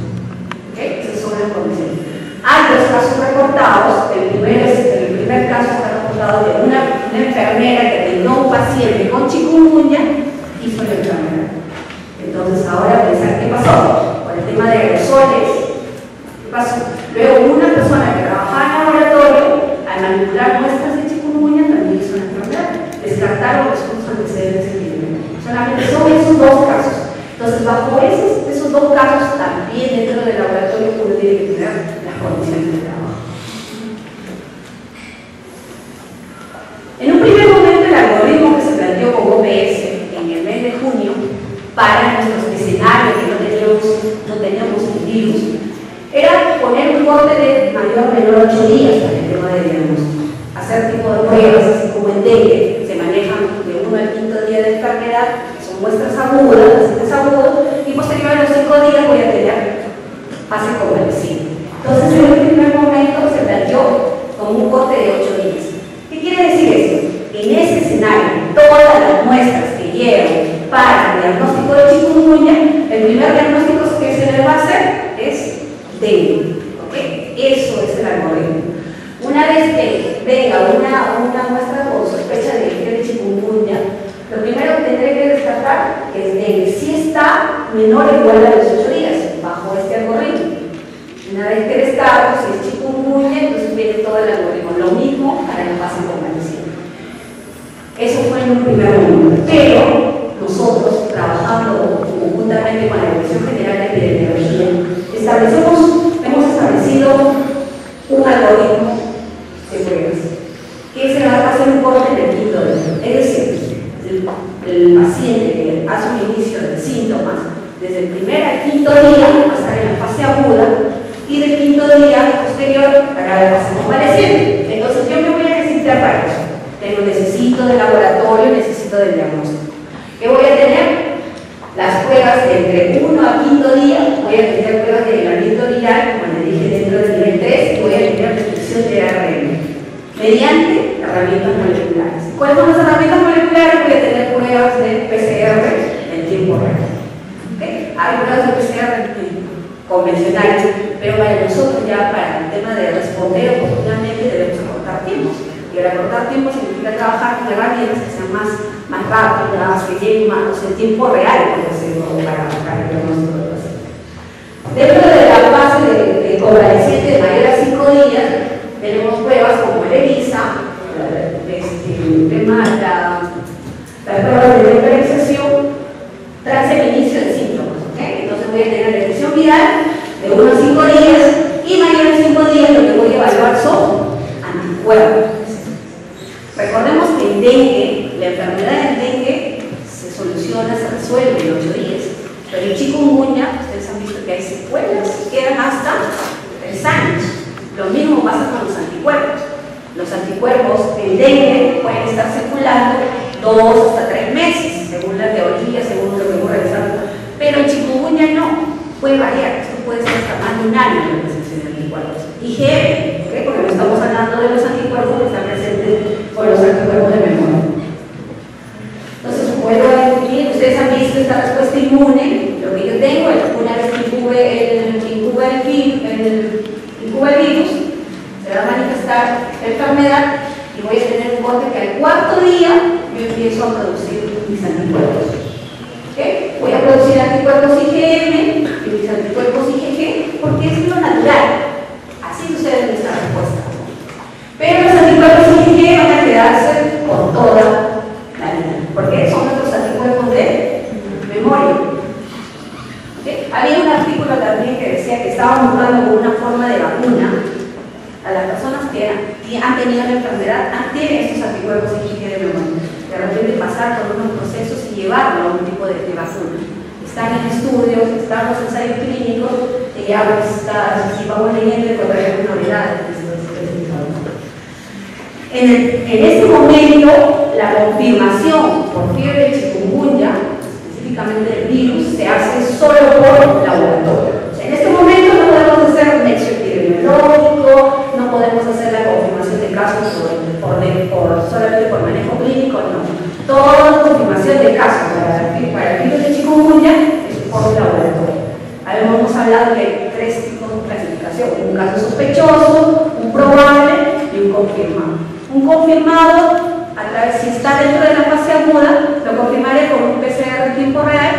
¿Okay? Esas son las condiciones. Hay dos casos reportados. El primer caso está reportado de una enfermera que atendió a un paciente con chikungunya y fue la enfermera. Entonces ahora pensar qué pasó con el tema de aerosoles, qué pasó. Luego una persona que trabajaba en el laboratorio al manipular muestras de chikungunya también hizo una enfermedad. Descartaron los antecedentes epidemiológicos. Solamente son esos dos casos. Entonces bajo esos dos casos también dentro del laboratorio uno tiene que tener las condiciones de trabajo. En un primer momento el algoritmo que se planteó con OPS en el mes de junio para nuestros escenarios que no teníamos el virus era poner un corte de mayor o menor 8 días para el tema de diagnóstico, hacer tipo de pruebas, así como en dengue se manejan de 1 al 5º día de enfermedad, que son muestras agudas, pacientes agudos, y posterior a los 5 días voy a tener fase convaleciente. Entonces en el primer momento se planteó con un corte de 8 días. ¿Qué quiere decir eso? En ese escenario, todas las muestras que llegan para el diagnóstico de chikungunya, el primer diagnóstico que se le va a hacer es dengue. ¿Okay? Eso es el algoritmo. vez que venga una muestra con sospecha de fiebre chikungunya, lo primero que tendré que destacar es que si está menor o igual a los 8 días, bajo este algoritmo. Una vez que descargo si es chikungunya, entonces viene todo el algoritmo. Lo mismo para la fase convaleciente. Eso fue en un primer momento. Pero nosotros, trabajando conjuntamente con la Dirección General de Epidemiología, hemos establecido un algoritmo de pruebas que se va a hacer un corte del quinto día. Es decir, el paciente que hace un inicio de síntomas, desde el primer al quinto día va a estar en la fase aguda y del quinto día posterior para la fase convaleciente. Entonces yo me voy a necesitar para eso. Necesito del laboratorio, necesito del diagnóstico. ¿Qué voy a tener? Las pruebas de entre 1 a 5 días. Voy a tener pruebas de aislamiento viral, como les dije, dentro del nivel 3, y voy a tener detección de ARN mediante herramientas moleculares. ¿Cuáles son las herramientas moleculares? Voy a tener pruebas de PCR en tiempo real. ¿Okay? Hay pruebas de PCR convencionales, pero para nosotros ya para el tema de responder oportunamente debemos acortar tiempos. Y al acortar tiempo significa trabajar con herramientas que sean más rápidas, que lleguen más en tiempo real, por decirlo, para el diagnóstico del paciente. Dentro de la fase de convaleciente de mayor a 5 días, tenemos pruebas como el ELISA, la prueba de localización tras el inicio de síntomas. ¿Okay? Entonces voy a tener detección viral de 1 a 5 días y mayor a 5 días lo que voy a evaluar son anticuerpos. Recordemos que el dengue, la enfermedad del dengue se soluciona, se resuelve en 8 días, pero el chikungunya, ustedes han visto que hay secuelas que quedan hasta 3 años. Lo mismo pasa con los anticuerpos. Los anticuerpos del dengue pueden estar circulando 2 hasta 3 meses, según la teoría, según lo que hemos realizado, pero el chikungunya no, puede variar, esto puede ser hasta más de un año la presencia de anticuerpos. IgM, ¿okay? Porque no estamos hablando de los anticuerpos que están presentes con los anticuerpos de memoria. Entonces, vuelvo a definir, ustedes han visto esta respuesta inmune, lo que yo tengo es una vez que incuba el virus, se va a manifestar la enfermedad y voy a tener un corte que al 4.º día yo empiezo a producir mis anticuerpos. ¿Okay? Voy a producir anticuerpos IgM y mis anticuerpos IgG porque es lo natural. Así sucede en esta respuesta. Pero los anticuerpos IgG van a quedarse por toda la vida, porque son nuestros anticuerpos de memoria. ¿Okay? Había un artículo también que decía que estaban buscando una forma de vacuna a las personas que han tenido la enfermedad, tienen estos anticuerpos IgG de memoria. De repente pasar por unos procesos y llevarlo a un tipo de vacuna. Están en estudios, están los ensayos clínicos, y ya si vamos leyendo encontraremos novedades de estos especificados. En este momento, la confirmación por fiebre chikungunya, específicamente del virus, se hace solo por laboratorio. O sea, en este momento no podemos hacer nexo epidemiológico, no podemos hacer la confirmación de casos solamente por manejo clínico, no. Toda confirmación de casos para el virus de chikungunya es por laboratorio. Hemos hablado de 3 tipos de clasificación: un caso sospechoso, un probable y un confirmado. Un confirmado, si está dentro de la fase aguda, lo confirmaré con un PCR en tiempo real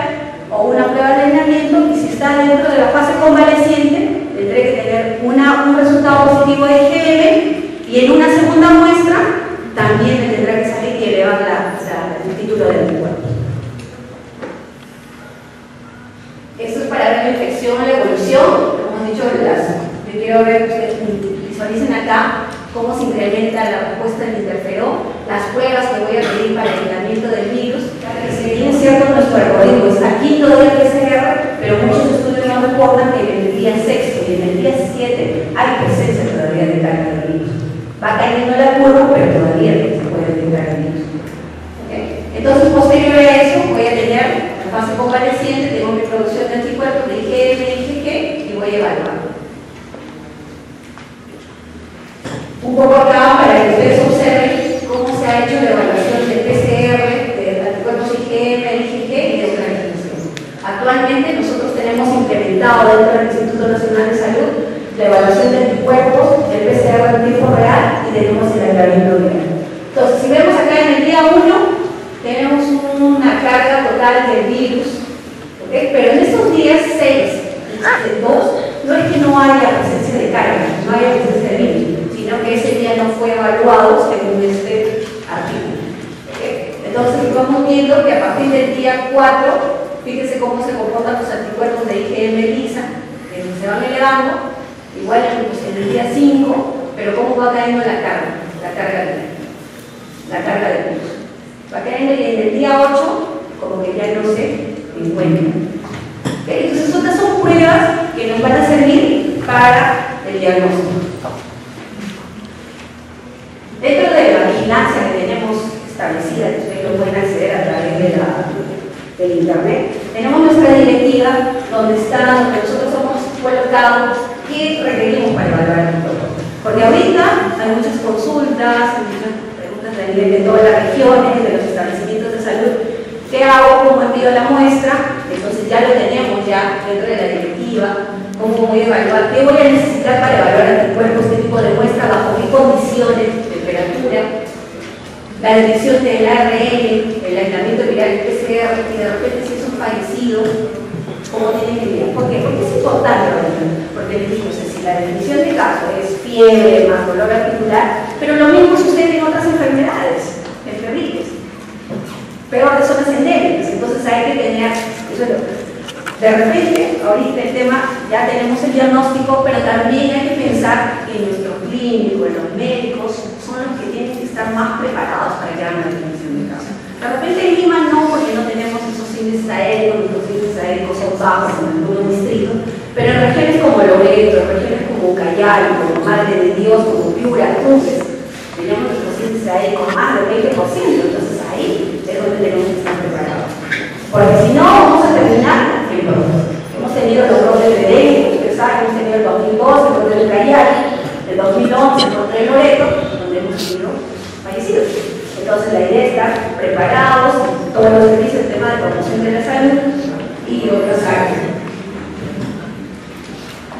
o una prueba de aislamiento, y si está dentro de la fase convaleciente, tendré que tener un resultado positivo de IgM, y en una segunda muestra también me tendrá que salir y elevar el título de anticuerpos. Esto es para ver la infección, la evolución. Como hemos dicho, yo quiero ver que ustedes visualicen acá cómo se incrementa la respuesta del interferón, las pruebas que voy a pedir para el aislamiento del virus, para que se bien cierto nuestro algoritmo. Está aquí todavía el PCR, pero muchos estudios nos reportan que en el día 6 y en el día 7 hay presencia todavía de carga del virus. Va cayendo la curva, pero todavía se puede detectar el virus. ¿Okay? Entonces, posterior a eso, voy a tener la fase convaleciente, tengo mi producción de anticuerpos de IgM y IgG y voy a evaluar. Un poco acá para que ustedes observen cómo se ha hecho la evaluación del PCR, de anticuerpos IgM, IgG y de organización. Actualmente nosotros tenemos implementado dentro del Instituto Nacional de Salud la evaluación de anticuerpos, del PCR en tiempo real y y tenemos el aislamiento viral. Entonces, si vemos acá en el día 1, tenemos una carga total del virus, ¿okay? Pero en estos días 6 y 2, no es que no haya presencia de carga, no haya presencia de virus, sino que ese día no fue evaluado según este artículo. ¿Okay? Entonces, vamos viendo que a partir del día 4, fíjense cómo se comportan los anticuerpos de IgM lisa, que se van elevando, igual en el día 5, pero cómo va cayendo la carga del virus. Va cayendo y en el día 8, como que ya no se encuentra. ¿Okay? Entonces, estas son pruebas que nos van a servir para el diagnóstico. Dentro de la vigilancia que tenemos establecida, que ustedes lo pueden acceder a través del internet, tenemos nuestra directiva donde nosotros hemos colocado qué requerimos para evaluar el cuerpo. Porque ahorita hay muchas consultas, hay muchas preguntas a nivel de todas las regiones, de los establecimientos de salud. ¿Qué hago? ¿Cómo envío la muestra? Entonces ya lo tenemos ya dentro de la directiva. ¿Cómo voy a evaluar? ¿Qué voy a necesitar para evaluar anticuerpos? ¿Qué tipo de muestra? ¿Bajo qué condiciones? Temperatura, la detección del ARN, el aislamiento viral, el PCR, y de repente si es un fallecido, ¿cómo tiene que ir? ¿Por qué? Porque es importante, porque les digo, si la definición de caso es fiebre más dolor articular, pero lo mismo sucede en otras enfermedades, febriles, peor de zonas endémicas, entonces hay que tener, eso es lo que de repente, ahorita el tema, ya tenemos el diagnóstico, pero también hay que pensar que nuestro clínico, los médicos, son los que tienen que estar más preparados para llegar a una definición de caso. De repente en Lima no, porque no tenemos esos índices aéreos, los índices aéreos son bajos en algunos distritos, pero en regiones como Loreto, en regiones como Callao, como Madre de Dios, como Piura, Cruces, tenemos nuestros índices aéreos más del 20%, entonces ahí es donde tenemos que estar preparados. Porque si no, vamos a terminar en brotes. Hemos tenido los brotes de dengue, ustedes saben, hemos tenido el 2012, el brote del Callao, el 2011, el brote de Loreto, donde hemos tenido fallecidos. Entonces la idea es estar preparados en todos los servicios, el tema de promoción de la salud y otras áreas.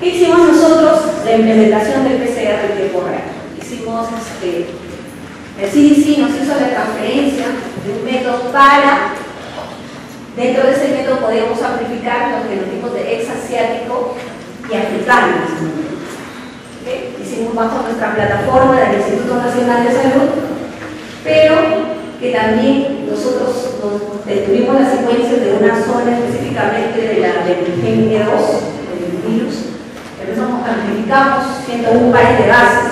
¿Qué hicimos nosotros? La implementación del PCR en tiempo real. Hicimos el CDC nos hizo la transferencia de un método para, dentro de ese método podíamos amplificar los genotipos de ex-asiático y africano. ¿Okay? Hicimos bajo nuestra plataforma del Instituto Nacional de Salud, pero que también nosotros tuvimos las secuencias de una zona específicamente del gen E2, del virus. Empezamos, amplificamos 101 pares de bases.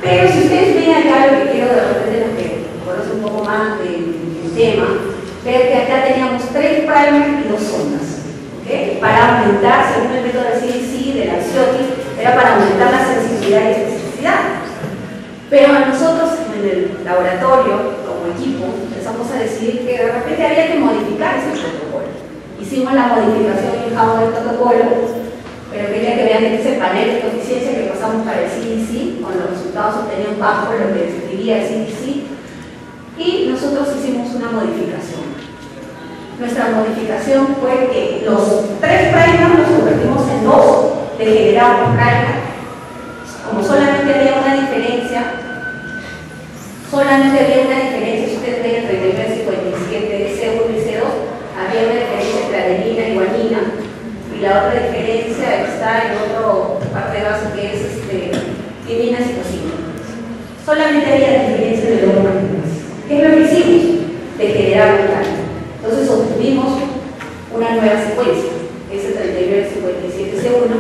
Pero si ustedes ven acá, lo que quiero de repente, lo que conoce un poco más del tema, ver que acá teníamos 3 primers y 2 sondas, ¿okay? Para aumentar, según el método del CDC, del Anxioti, era para aumentar la sensibilidad y especificidad. Pero a nosotros en el laboratorio, como equipo, empezamos a decidir que de repente había que modificar ese protocolo. Hicimos la modificación en Java del protocolo, pero quería que vean ese panel de coeficiencia que pasamos para el CDC, con los resultados obtenidos bajo lo que describía el CDC, y nosotros hicimos una modificación. Nuestra modificación fue que los 3 primers los convertimos en 2, le generamos primer. Como solamente había una diferencia, si ustedes ven entre el 57, C1 y C2, había una diferencia entre adenina y guanina, y la otra diferencia está en otra parte de base que es timina y citosina. Solamente había diferencia de 2 partículas. ¿Qué es lo que hicimos? De generar un cambio. Entonces obtuvimos una nueva secuencia, ese 3957C1,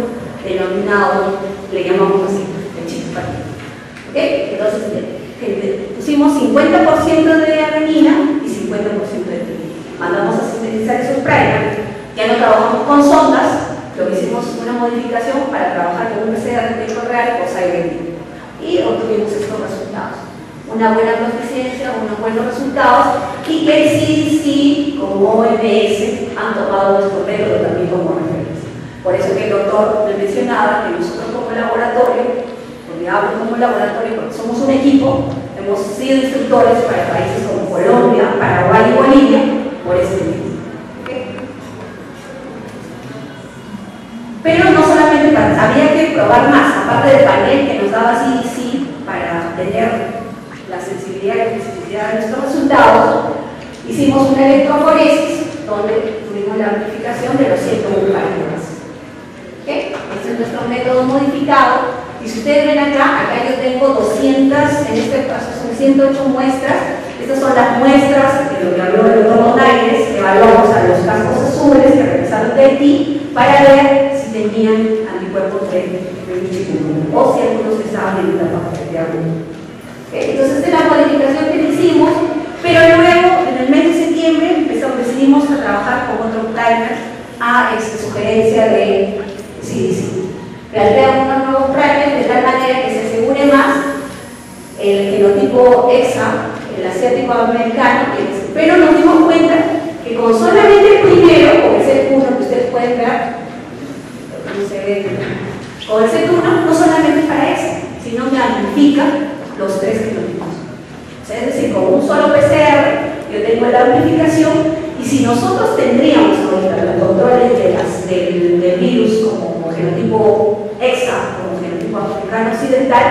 denominado, le llamamos así, el chispa. ¿Okay? Entonces pusimos 50% de adenina y 50% de timina. Mandamos a sintetizar esos primers. Ya no trabajamos con sondas, lo que hicimos es una modificación para trabajar con un PCR de tiempo real, cosa de y obtuvimos estos resultados. Una buena proficiencia, unos buenos resultados, y que el CDC como OMS han tomado nuestro método también como referencia. Por eso que el doctor le mencionaba que nosotros como laboratorio, porque hablo como laboratorio porque somos un equipo, hemos sido instructores para países como Colombia, Paraguay y Bolivia, por este método. Pero no solamente había que probar más, aparte del panel que nos daba CDC para mantener la sensibilidad y la especificidad de nuestros resultados, hicimos una electroforesis donde tuvimos la amplificación de los 101 parámetros. ¿Okay? Este es nuestro método modificado. Y si ustedes ven acá yo tengo 200, en este caso son 108 muestras. Estas son las muestras de lo que habló el doctor Donaires. Evaluamos a los cascos azules que regresaron de Haití para ver si tenían anticuerpos de chikungunya o si algunos estaban en etapa de agudo. Entonces, esta es la modificación que hicimos, pero luego, en el mes de septiembre, decidimos a trabajar con otro primer a sugerencia de CDC. Plantean unos nuevos primers de tal manera que se asegure más el genotipo EXA, el asiático americano, pero nos dimos cuenta que con solamente el primero, con el C1 que ustedes pueden ver, no se ve, con el C1 no solamente para EXA, sino que amplifica los tres genotipos. O sea, es decir, con un solo PCR yo tengo la amplificación, y si nosotros tendríamos ahorita los controles del virus como genotipo EXA, como genotipo africano occidental,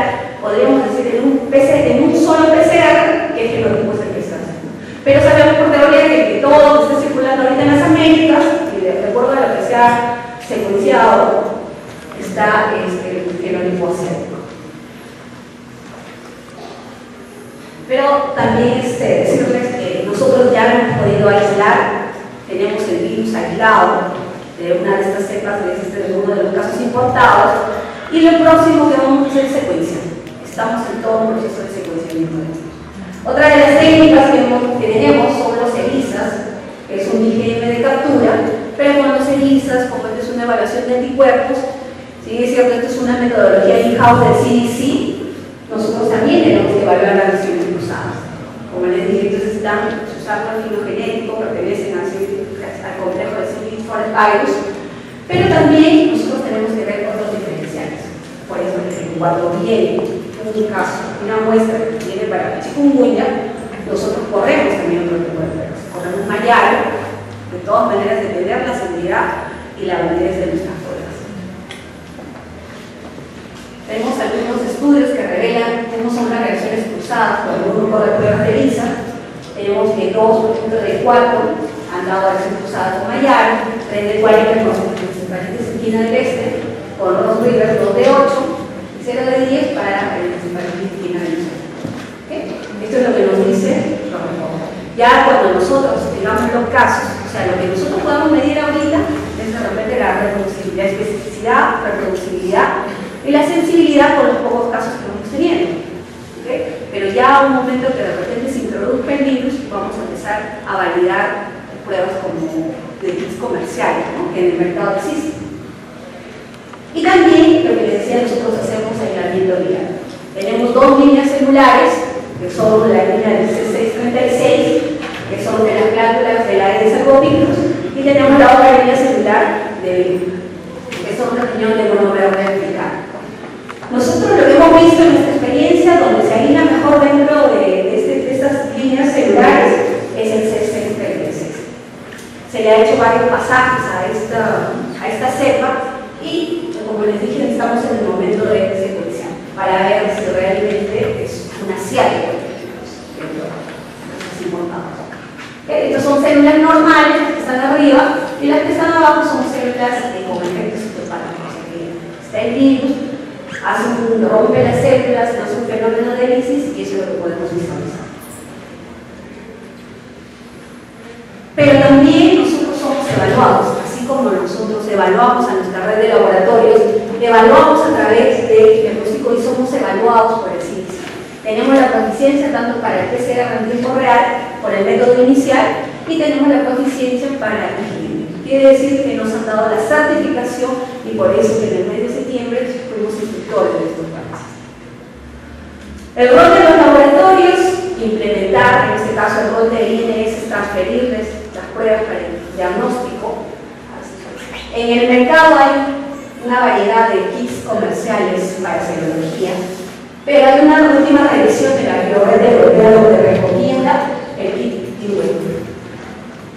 podríamos decir en un solo PCR qué genotipo es el que está haciendo. Pero sabemos por teoría que todo lo que está circulando ahorita en las Américas, y de acuerdo a lo que se ha secuenciado, está el genotipo asiático. Pero también decirles que nosotros ya hemos podido aislar, tenemos el virus aislado de una de estas cepas, de uno de los casos importados, y lo próximo que vamos a hacer es secuenciar. Estamos en todo un proceso de secuenciamiento de esto. Otra de las técnicas que tenemos son los ELISAs, que es un IgM de captura, pero con los ELISAs, como esto es una evaluación de anticuerpos, sí es cierto, esto es una metodología in-house del CDC, nosotros también tenemos que evaluar las lesiones cruzadas. Como les dije, entonces están usando el filogenético, pertenecen al complejo de CD for virus, pero también nosotros tenemos que ver otros diferenciales. Por eso, cuando viene un caso, una muestra que viene para la chikungunya, nosotros corremos también otro tipo de pruebas. Corremos Mayaro, de todas maneras, depender la seguridad y la validez de nuestras pruebas. Tenemos algunos estudios que revelan cómo son las reacciones cruzadas por un grupo de pruebas de ELISA. Tenemos que 2, por ejemplo, de 4 han dado reacciones cruzadas con Mayaro, 3 de 40 con encefalitis equina del este, con Ross River 2 de 8 y 0 de 10 para el encefalitis equina del este. ¿Okay? Esto es lo que nos dice los reportes. Ya cuando nosotros tengamos los casos, o sea, lo que nosotros podamos medir ahorita es de repente la reproducibilidad, especificidad, reproducibilidad y la sensibilidad por los pocos casos que vamos teniendo. ¿Okay? Pero ya a un momento que de repente se introduzca el virus, vamos a empezar a validar pruebas como de kits comerciales, ¿no? Que en el mercado existen. Y también, lo que les decía, nosotros hacemos aislamiento viral. Tenemos 2 líneas celulares, que son la línea del C636, que son de las glándulas del Aedes albopictus, y tenemos la otra línea celular que son los riñones de monómero replicado. Nosotros lo que hemos visto en nuestra experiencia, donde se aísla mejor dentro de estas líneas celulares, es el C636. Se le ha hecho varios pasajes a esta cepa y, como les dije, estamos en el momento de secuenciar para ver si realmente es un asiático. Estas son células normales, las que están arriba, y las que están abajo son células con efectos citopáticos. Está el virus, rompe las células, hace un fenómeno de lisis y eso es lo que podemos visualizar. Pero también nosotros somos evaluados, así como nosotros evaluamos a nuestra red de laboratorios, evaluamos a través del diagnóstico y somos evaluados por el CDC. Tenemos la proficiencia tanto para el PCR en tiempo real, por el método inicial, y tenemos la proficiencia para el IgM. Quiere decir que nos han dado la certificación y por eso que en el mes de septiembre fuimos instructores de estos países. El rol de los laboratorios, implementar, en este caso el rol de INS es transferirles las pruebas para el diagnóstico. En el mercado hay una variedad de kits comerciales para serología, pero hay una última revisión de la Biored Europea donde recomienda el kit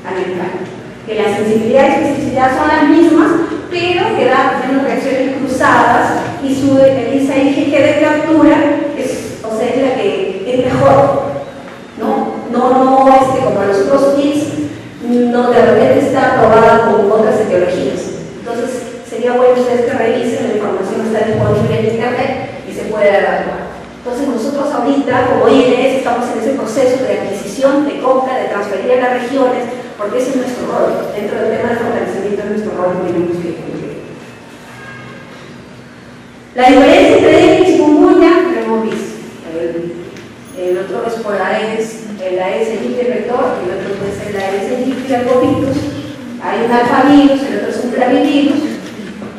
americano, que la sensibilidad y especificidad son las mismas, pero que da menos reacciones cruzadas y su ELISA IgG de captura es mejor. No, como los otros kits, no, de repente está aprobada con otras etiologías. Entonces, sería bueno ustedes que revisen, la información está disponible en internet y se puede evaluar. Entonces, nosotros ahorita, como INS, estamos en ese proceso de adquisición, de compra, de transferir a las regiones, porque ese es nuestro rol. Dentro del tema de fortalecimiento es nuestro rol que tenemos que cumplir. La diferencia entre dengue y chikungunya lo hemos visto. El otro es por Aedes aegypti vector, y el otro puede ser la Aedes aegypti albopictus. Hay un alfavirus, el otro es un clavivirus.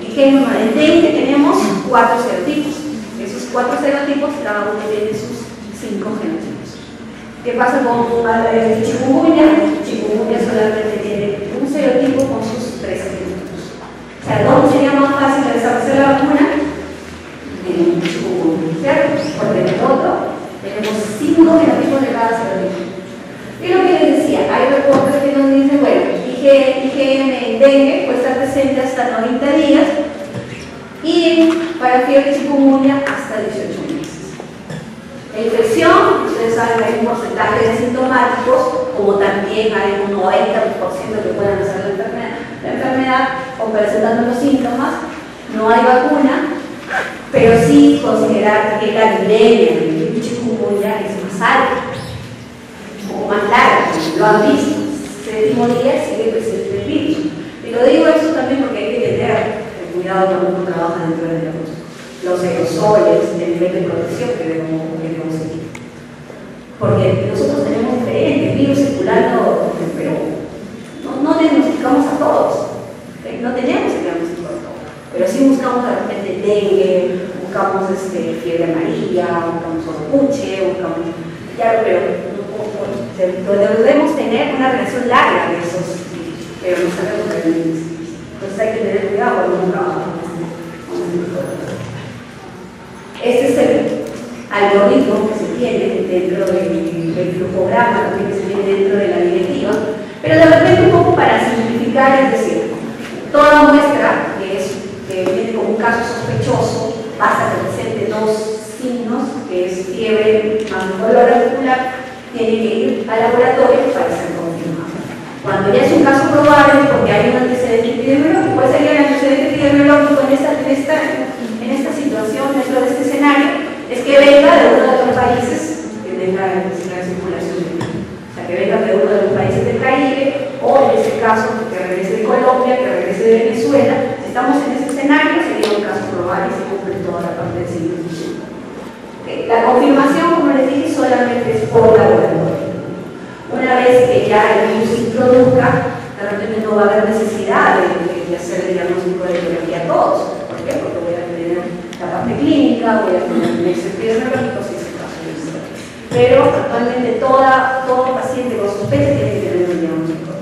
Y que en dengue tenemos 4 serotipos. Esos 4 serotipos, cada uno tiene sus 5 genotipos. ¿Qué pasa con chikungunya? Chikungunya solamente tiene un serotipo con sus 3 genotipos. O sea, ¿dónde sería más fácil desarrollar la vacuna? En chikungunya, ¿cierto? Porque en el otro tenemos 5 genotipos de cada serotipo. Y lo que les decía, hay reportes que nos dicen, bueno, IgM en dengue puede estar presente hasta 90 días y para fiebre chikungunya hasta 18 meses. La infección, ustedes saben, hay un porcentaje de asintomáticos, como también hay un 90% que pueden hacer la enfermedad o presentando los síntomas. No hay vacuna, pero sí considerar que la epidemia de chikungunya es más alta, un poco más larga, lo han visto. Séptimo día sigue presente el virus. Y lo digo esto también porque hay que tener cuidado cuando uno trabaja dentro de los aerosoles, el nivel de protección que debemos seguir. Porque nosotros tenemos diferentes virus circulando en Perú. No diagnosticamos a todos, no tenemos el diagnóstico a todos, pero sí buscamos de repente dengue, buscamos fiebre amarilla, buscamos oropuche, buscamos, claro, pero debemos tener una relación larga de esos virus, pero no sabemos que entonces hay que tener cuidado cuando uno trabaja con este es el algoritmo que se tiene dentro del flujograma, también que se tiene dentro de la directiva, pero de repente un poco para simplificar, es decir, toda muestra que viene como un caso sospechoso, basta que presente 2 signos, que es fiebre más dolor articular, tiene que ir al laboratorio para ser confirmado. Cuando ya es un caso probable, porque hay un antecedente epidemiológico, ¿cuál sería el antecedente epidemiológico en esta situación, dentro de este escenario? Es que venga de uno de los países que tenga la circulación del virus. O sea, que venga de uno de los países del Caribe, o en este caso, que regrese de Colombia, que regrese de Venezuela. Si estamos en ese escenario, sería un caso probable y se cumple toda la parte del siglo XXI. La confirmación, como les dije, solamente es por laboratorio. Una vez que ya el virus se introduzca, de repente no va a haber necesidad de hacer el diagnóstico de etiología a todos. ¿Por qué? Porque voy a tener la parte clínica, voy a tener un nexo epidemiológico, si es el caso de ustedes. Pero actualmente todo paciente con sospecha tiene que tener un diagnóstico.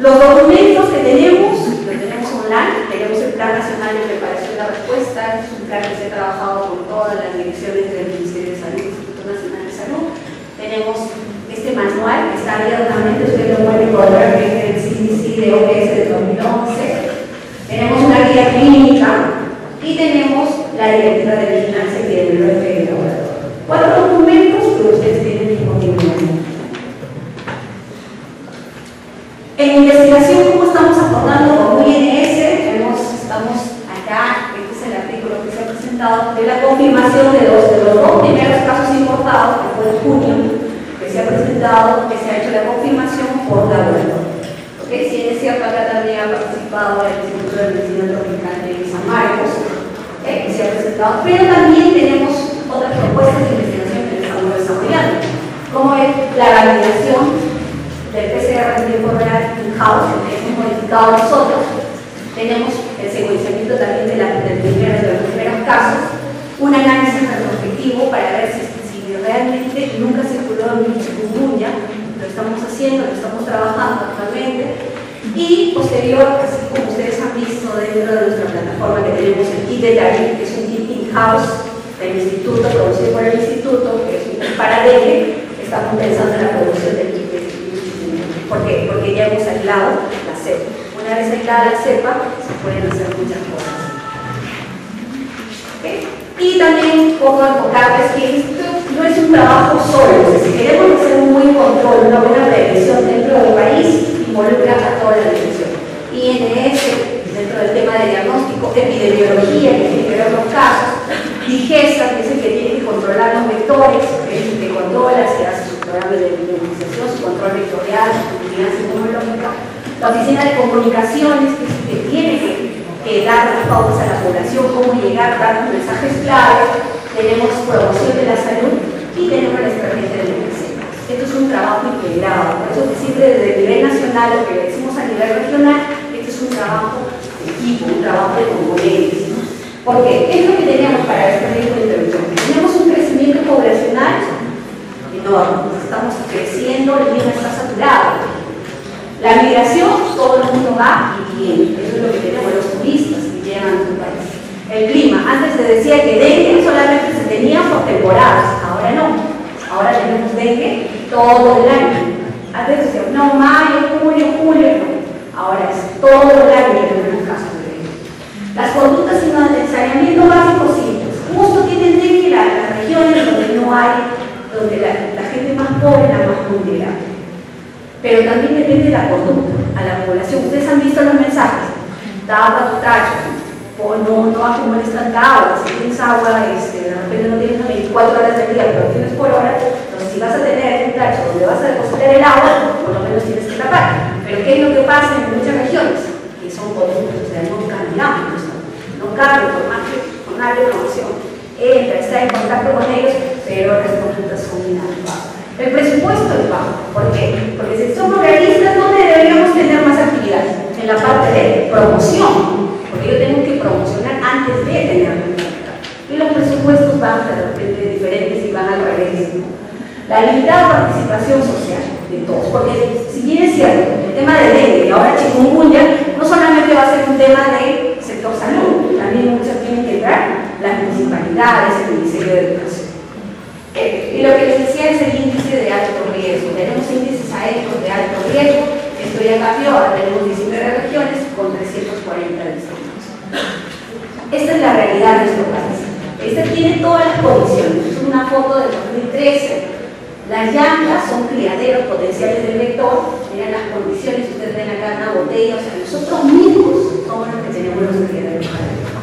Los documentos que tenemos, lo tenemos online, tenemos el Plan Nacional de Preparación de la Respuesta, es un plan que se ha trabajado con todas las direcciones del Ministerio de Salud, Instituto Nacional de Salud. Tenemos este manual que está abiertamente, ustedes lo pueden encontrar en el CDC de OPS de 2011. Tenemos una guía clínica y tenemos la directiva de vigilancia epidemiológica y de laboratorio. 4 documentos que ustedes tienen disponibles. En investigación, ¿cómo estamos aportando como INS? Estamos acá, este es el artículo que se ha presentado, de la confirmación de los 2 primeros casos importados, que fue en junio, que se ha presentado, que se ha hecho la confirmación por laboratorio. ¿Okay? Si es cierto, acá también ha participado el Instituto de Medicina Tropical de San Marcos, ¿okay? Que se ha presentado, pero también tenemos otras propuestas de investigación que estamos desarrollando, como es la validación del PCR en tiempo real in-house, que hemos modificado nosotros. Tenemos el secuenciamiento también de los primeros casos, un análisis retrospectivo para ver si realmente nunca circuló en chikungunya. Lo estamos haciendo, lo estamos trabajando actualmente. Y posterior, así como ustedes han visto dentro de nuestra plataforma, que tenemos el kit de David, que es un kit in-house del instituto, producido por el instituto, que es un kit para dengue. Estamos pensando en la producción del kit de ¿por qué? Porque ya hemos aislado la cepa. Una vez aislada la cepa, se pueden hacer muchas cosas. ¿Okay? Y también poco enfocarles que esto no es trabajo solo. Si queremos hacer un buen control, una buena prevención dentro del país, involucra a toda la dirección. INS, dentro del tema de diagnóstico, epidemiología, que tiene que ver los casos, DIGESA, que es el que tiene que controlar los vectores, que es el que controla, se hace su programa de inmunización, su control vectorial, su vigilancia inmunológica, la oficina de comunicaciones, que es el que tiene que dar las pautas a la población, cómo llegar, dar los mensajes claves, tenemos promoción de la salud y tenemos la estrategia de emergencia. Esto es un trabajo integrado, por eso que siempre desde el nivel nacional, lo que le decimos a nivel regional, este es un trabajo de equipo, un trabajo de componentes. ¿Por qué? ¿Qué es lo que teníamos para este médico de intervención? Teníamos un crecimiento poblacional enorme, estamos creciendo, el mismo está saturado. La migración, todo el mundo va y viene, eso es lo que tenemos los turistas que llegan a nuestro país. El clima, antes se decía que dengue solamente se tenía por temporadas, ahora no, ahora tenemos dengue todo el año. Antes decíamos, no, mayo, julio, no, ahora es todo el año que tenemos casos de dengue. Las conductas de saneamiento básico simples, justo tienen dengue las regiones donde no hay, donde la gente más pobre es la más vulnerable. Pero también depende de la conducta a la población. Ustedes han visto los mensajes, tapa tu tacho, o no acumules tanta agua, si tienes agua, de repente no tienes 24 horas del día, pero tienes por hora, entonces si vas a tener un tacho donde vas a depositar el agua, por lo menos tienes que tapar. Pero ¿qué es lo que pasa en muchas regiones? Que son conductas, o sea, no cambiamos, no cambian por más que con una información. Entra, está en contacto con ellos, pero las conductas son inadecuadas. El presupuesto es bajo. ¿Por qué? Porque si somos realistas, ¿dónde deberíamos tener más actividades? En la parte de promoción, porque yo tengo que promocionar antes de tener un mercado. Y los presupuestos van de repente diferentes y van al revés, ¿no? La limitada participación social de todos, porque si bien es cierto, el tema de dengue y ahora chikungunya no solamente va a ser un tema del sector salud, también muchas tienen que entrar las municipalidades, el Ministerio de Educación. Y lo que les decía es el índice de alto riesgo. Tenemos índices aéreos de alto riesgo, esto ya cambió, ahora tenemos 19 regiones con 340 distritos. Esta es la realidad de nuestro país. Esta tiene todas las condiciones. Es una foto del 2013. Las llantas son criaderos potenciales del vector. Miren las condiciones, ustedes ven acá una botella, o sea, nosotros mismos somos los que tenemos los criaderos para el vector.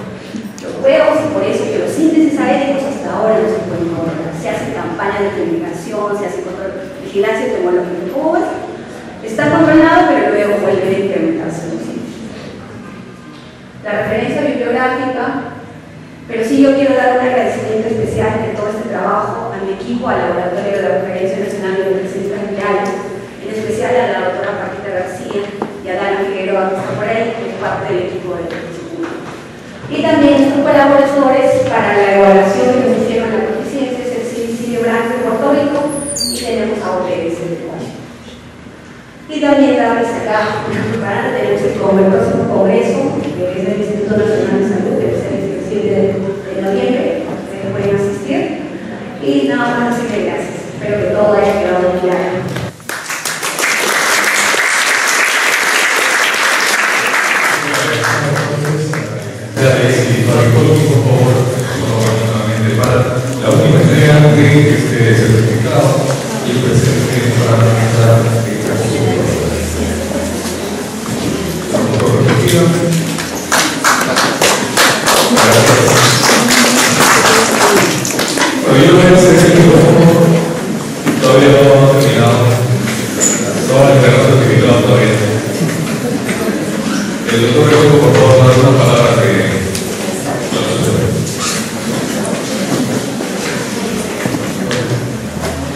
Los huevos, y por eso que los índices aéreos hasta ahora no se pueden controlar. Se hace campaña de comunicación, se hace control, vigilancia tecnológica. ¿Cómo ves? Está controlado, pero luego vuelve a incrementarse los índices. La referencia bibliográfica, pero sí yo quiero dar un agradecimiento especial de todo este trabajo a mi equipo, al Laboratorio de la Conferencia Nacional de Universidades Reales, en especial a la doctora Paquita García y a Dana Figueroa, que está por ahí, que es parte del equipo de la disciplina. Y también nuestros colaboradores para la evaluación que nos hicieron la proficiencia, es el CDC de Branco de Puerto Rico, y tenemos a OPS de Washington. Y también darles acá una preparada, tenemos el próximo congreso, que es del Instituto Nacional de Salud, que es el 17 de noviembre, ustedes pueden asistir. Y nada más decirle gracias. Espero que todo haya quedado claro. Por favor, nuevamente para la última entrega de este certificado y el presente para realizar esta consulta. Bueno, yo voy a hacer el micrófono, todavía no hemos terminado, no han entregado el certificado todavía. El doctor Greco, por favor, nos da una palabra de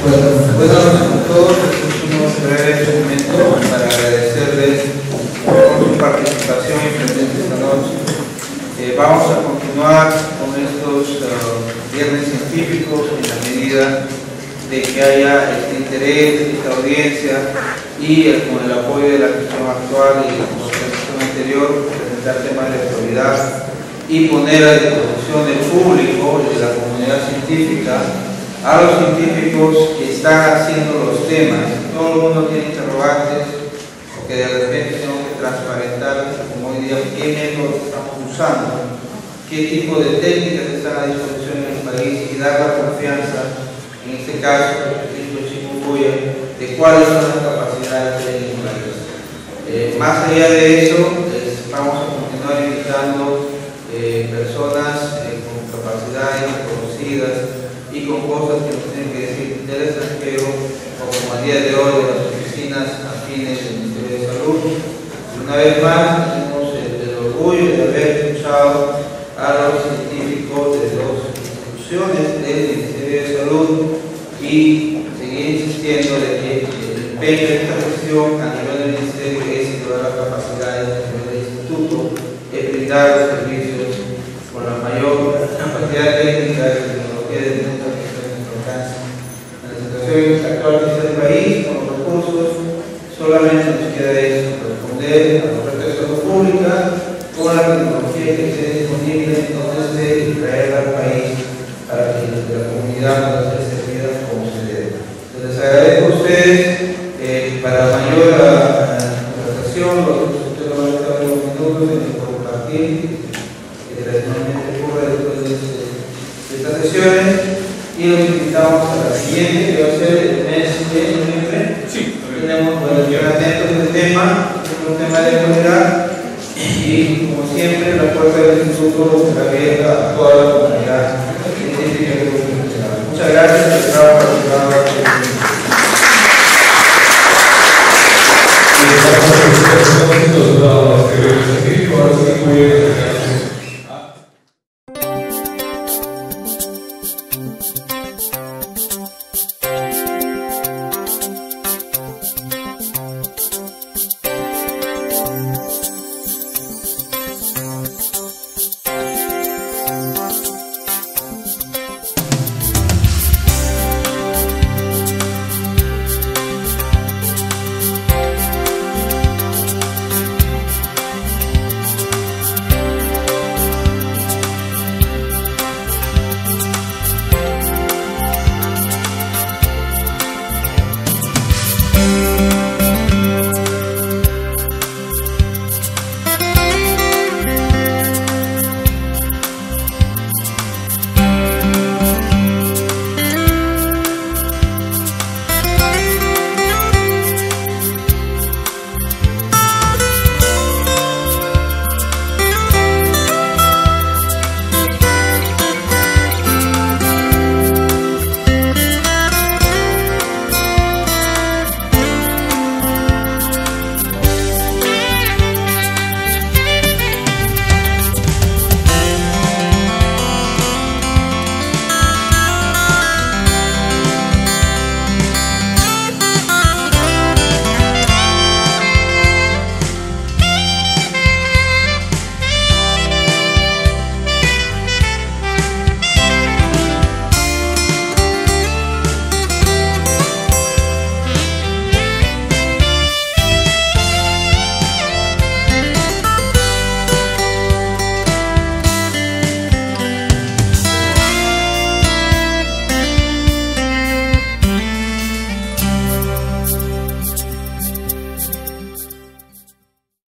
Buenas noches a todos. Unos breves momentos para agradecerles por su participación y presencia esta noche. Vamos a continuar con estos viernes científicos en la medida de que haya este interés, esta audiencia y con el apoyo de la gestión actual y la gestión anterior, presentar temas de actualidad y poner a disposición del público y de la comunidad científica a los científicos que están haciendo los temas. Todo el mundo tiene interrogantes porque de repente tenemos que transparentar, como hoy día, qué métodos estamos usando, qué tipo de técnicas están a disposición en el país y dar la confianza, en este este caso, el chikungunya, de cuáles son las capacidades técnicas. Más allá de eso, vamos a continuar invitando personas con capacidades reconocidas y con cosas que nos tienen que decir del extranjero, o como a día de hoy de las oficinas afines del Ministerio de Salud. Una vez más, tenemos el orgullo de haber escuchado a los científicos de dos instituciones del Ministerio de Salud y seguir insistiendo de que el empeño de esta gestión a nivel del Ministerio es llevar las capacidades a nivel del Instituto, es brindar los servicios con la mayor capacidad técnica y tecnología del mundo que está en nuestro alcance. En la situación actual que está el país, con los recursos, solamente nos queda eso, responder a los retos de salud pública con la tecnología que esté disponible, entonces traerla al país para que la comunidad pueda ser servida como se debe. Les agradezco a ustedes para mayor conversación, ustedes van a estar unos minutos en el compartir que tradicionalmente ocurre después de estas sesiones y los invitamos a la siguiente que va a ser el mes de noviembre. Sí, tenemos atentos del tema, un tema de calidad y como siempre la puerta del instituto está abierta a toda la comunidad científica y profesional. Muchas gracias.